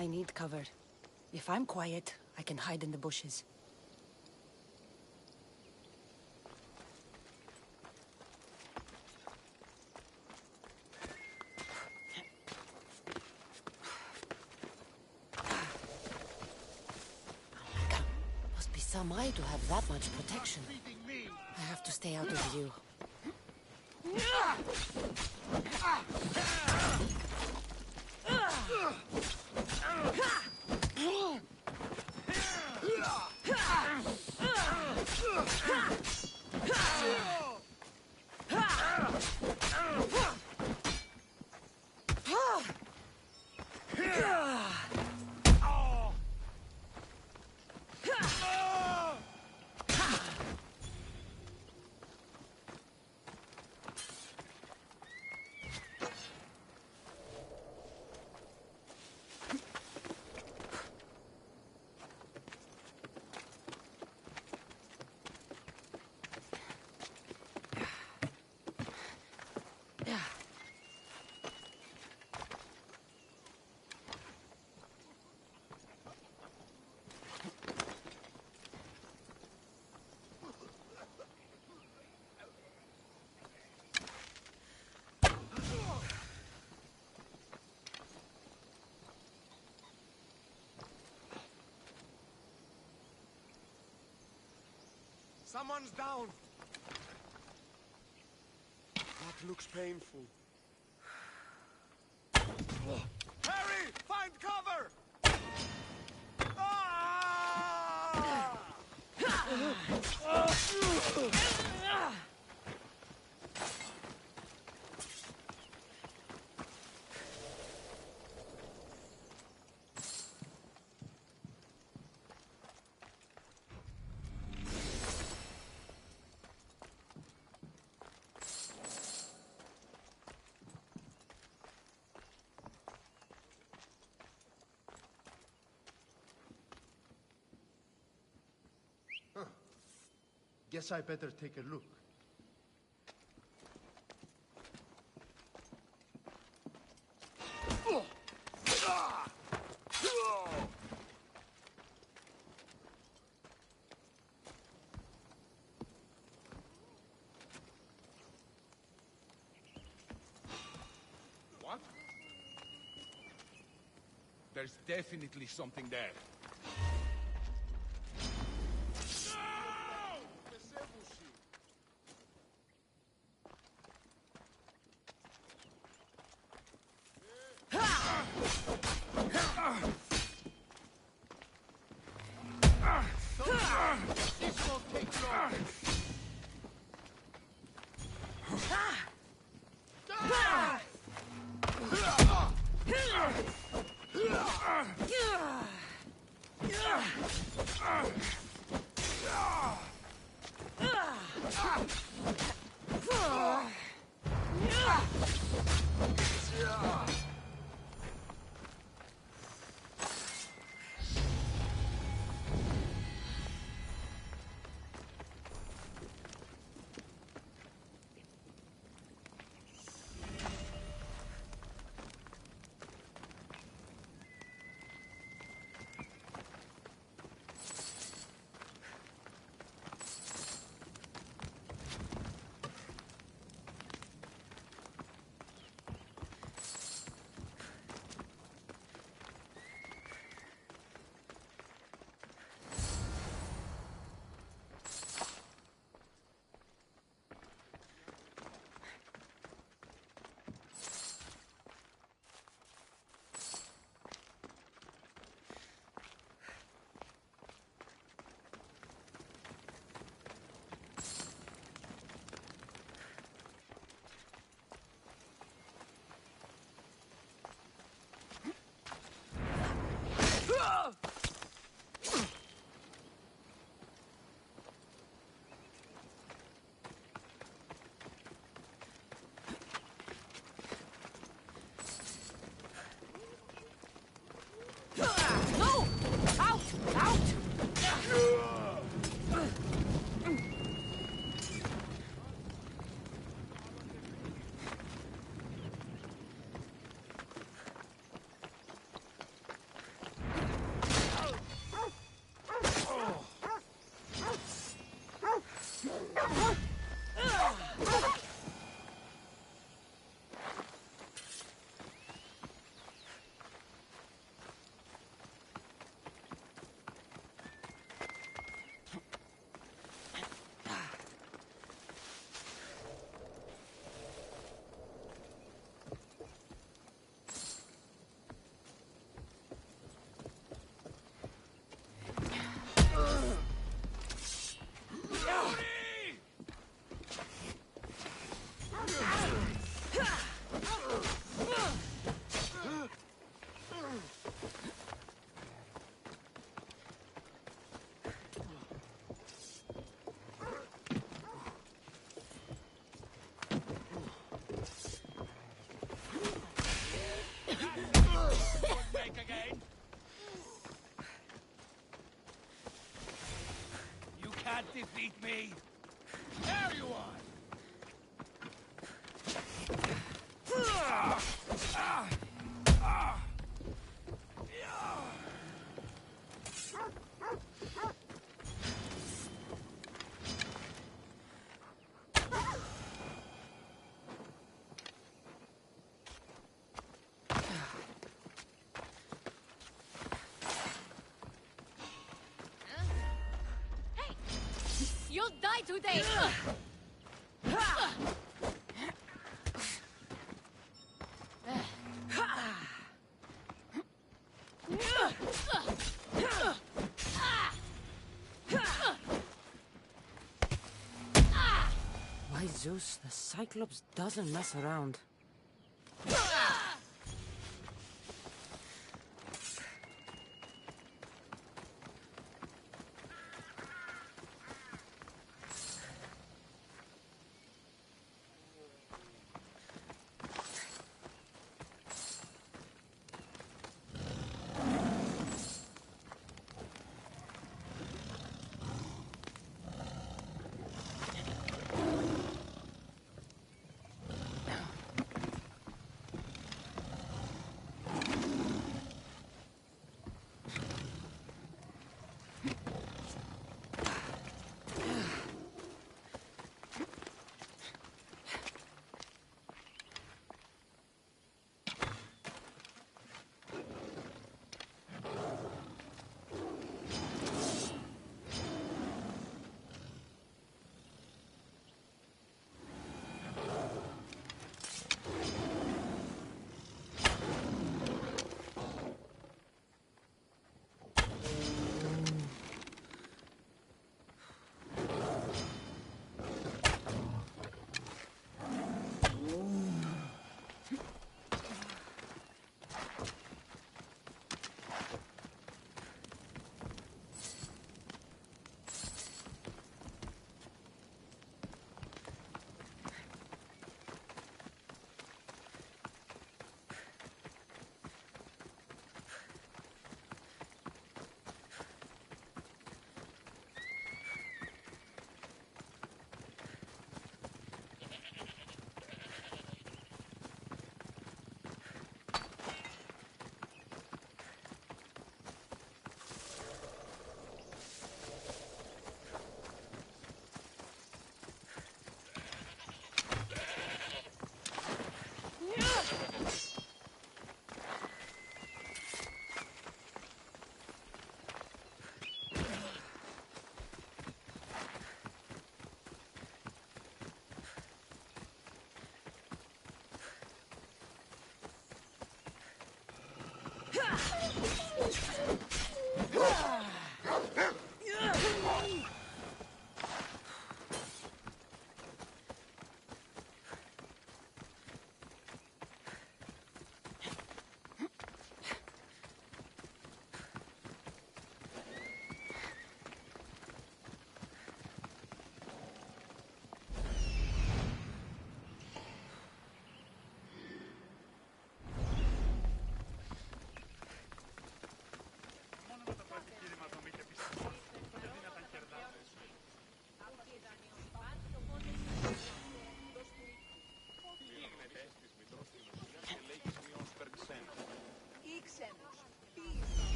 I need cover. If I'm quiet, I can hide in the bushes. Must be some eye to have that much protection. I have to stay out of view. Someone's down. That looks painful. Harry, find cover! Guess I better take a look. What? There's definitely something there. defeat me! There you are! You'll die today! Why, Zeus, the Cyclops doesn't mess around.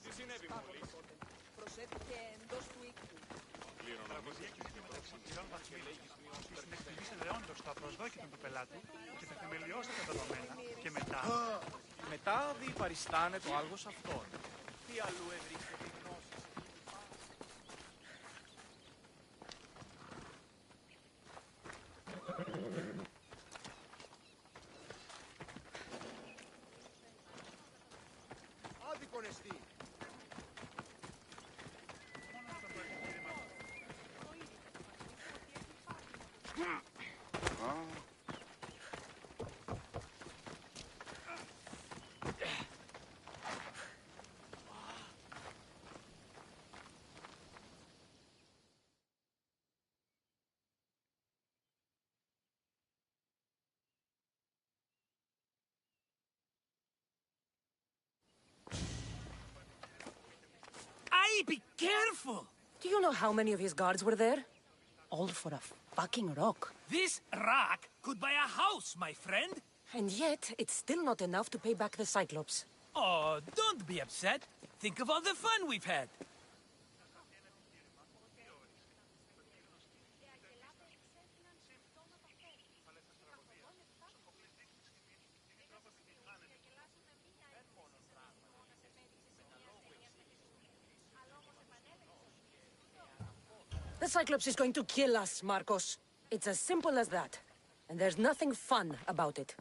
Τι συνέβη μόλις? Προσέφηκε εντός του οίκου. Τραγωδία και ζητήματα εξαγγελιών βαθμίδων. Συνεκτιμήσετε όντως τα προσδόκητα του πελάτου και θα θεμελιώσετε τα δεδομένα και μετά... Μετά διπαριστάνε το άλγος αυτόν. Τι αλλού ευρίσκεται η γνώση. Άδικον εστί. Hey, be careful! Do you know how many of his guards were there? All for a fucking rock. This rock could buy a house, my friend. And yet, it's still not enough to pay back the Cyclops. Oh, don't be upset. Think of all the fun we've had. The Cyclops is going to kill us, Marcos. It's as simple as that. And there's nothing fun about it.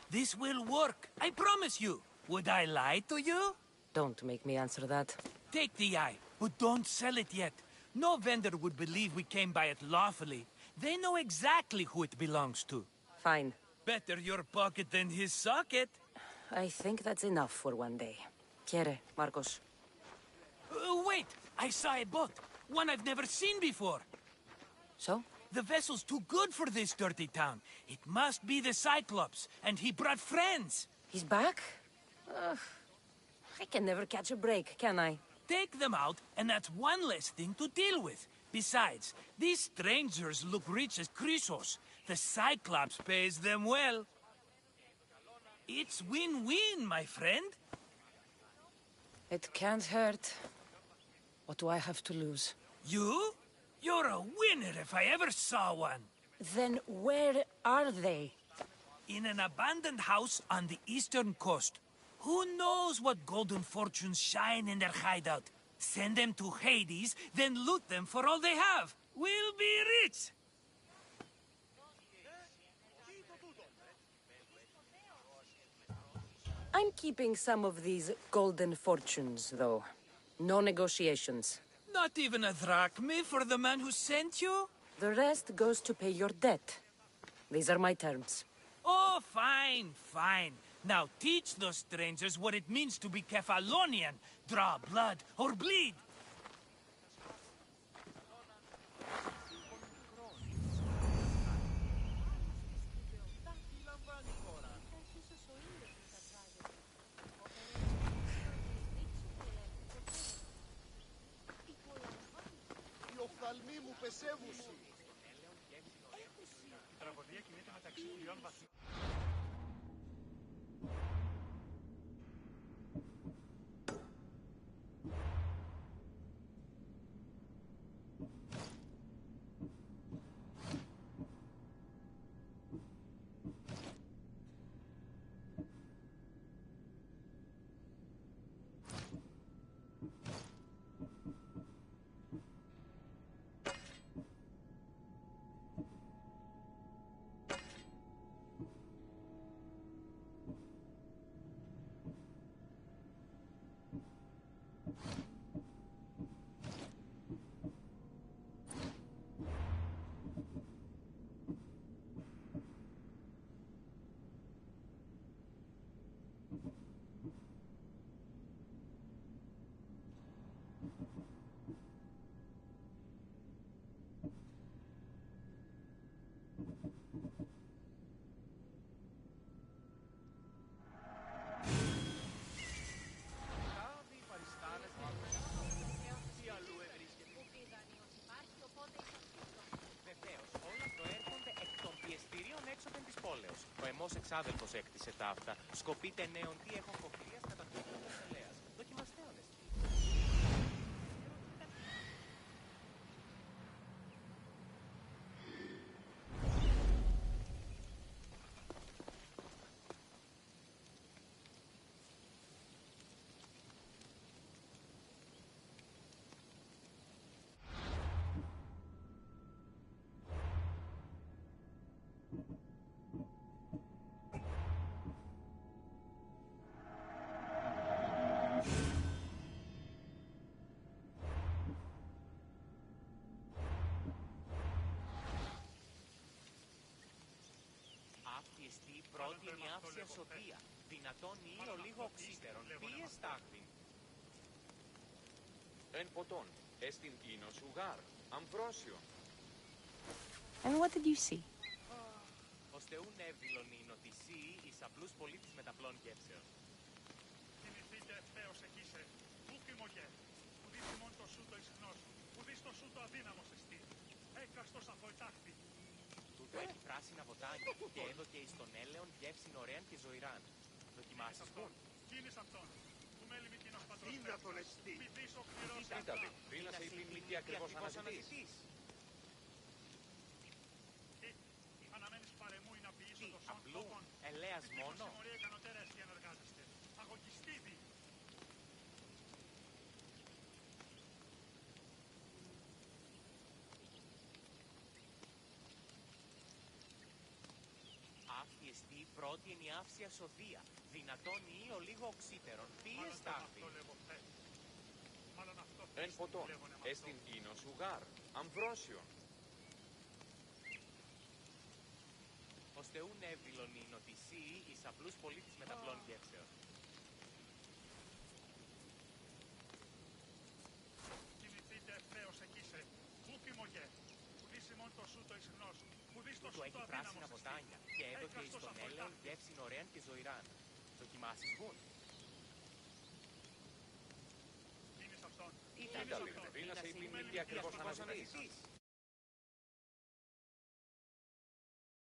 This will work, I promise you. Would I lie to you? Don't make me answer that. Take the eye, but don't sell it yet. No vendor would believe we came by it lawfully. They know exactly who it belongs to. Fine. Better your pocket than his socket. I think that's enough for one day. Quiere, Marcos? Wait! I saw a boat. One I've never seen before. So? The vessel's too good for this dirty town. It must be the Cyclops, and he brought friends. He's back? I can never catch a break, can I? Take them out, and that's one less thing to deal with. Besides, these strangers look rich as Chrysos. The Cyclops pays them well. It's win-win, my friend. It can't hurt. What do I have to lose? You? You're a winner if I ever saw one. Then where are they? In an abandoned house on the eastern coast. Who knows what golden fortunes shine in their hideout? Send them to Hades, then loot them for all they have. We'll be rich! I'm keeping some of these golden fortunes, though. No negotiations. Not even a drachme for the man who sent you? The rest goes to pay your debt. These are my terms. Oh, fine, fine. Now teach those strangers what it means to be Kefalonian. Draw blood or bleed. Οι οφθαλμοί μου πεσεύουσι. Ο αιμός εξάδελφος έκτισε ταύτα. Σκοπείτε νέον τι έχουν κοκλίας κατά του Ελέας. Δοκιμαστέων εστί. Πρώτη νιάψια σωτία. Δυνατόν ήλιο λίγο οξύτερον. Ποιε στάχτη. Εν ποτόν. Εστιν ίνος ουγάρ. Αμβρόσιο. And what did you see? Ώστε ούν εύδηλον είναι ότι εσύ εις απλούς πολίτης μεταπλών γεύσεως. Θυμηθείτε ευθέως εκείσε. Πού θυμογέ. Που Ουδήσιμον το σου το ισχνός, ουδείς το σου το αδύναμος εστί. Έκαστος αφοητάχθη. Τούτο έχει πράσινα βοτάνια και έδωκε εις τον έλεον γεύσιν ωραίαν και ζωηράν. Δοκιμάσεις πουν. Κίνης αυτόν. Του μέλη μη κοινός πατρός Είδα τον εστί. Μη δεις ο κληρός Κοίτα δει, πριν να σε είπε τι ακριβώς αναζητείς. Αναμένεις παρεμού ή να ποιήσω το σόν Απλού, τόπον. ελέας μόνο. Συμμορία ικανοτέρες και ενεργάζεστε. Αγωγιστήδη. Αυτή εστί η πρώτη ενιάυσια σοδεία. Δυνατόν ή ο λίγο οξύτερον. Τι εστάφη. Εν ποτόν, έστιν ίνος ουγάρ, αμβρόσιον. Ώστε ούν εύδηλον η νοτισή εις απλούς πολίτης μεταπλών γεύσεων. Κινηθείτε ευθέως εκείσε. Ούκιμογε. Ουδήσιμον το σου το ισχνός. Ουδείς το Τούτο σου το έχει αδύναμος πράσινα εστί. βοτάνια και έδωκε εις Έκαστος τον έλεον αφοητάχθη. γεύσιν ωραίαν και ζωηράν. Δοκιμάσεις βουν. Κίνης αυτόν. Κοίτα δει, πριν να σε είπε τι ακριβώς αναζητείς.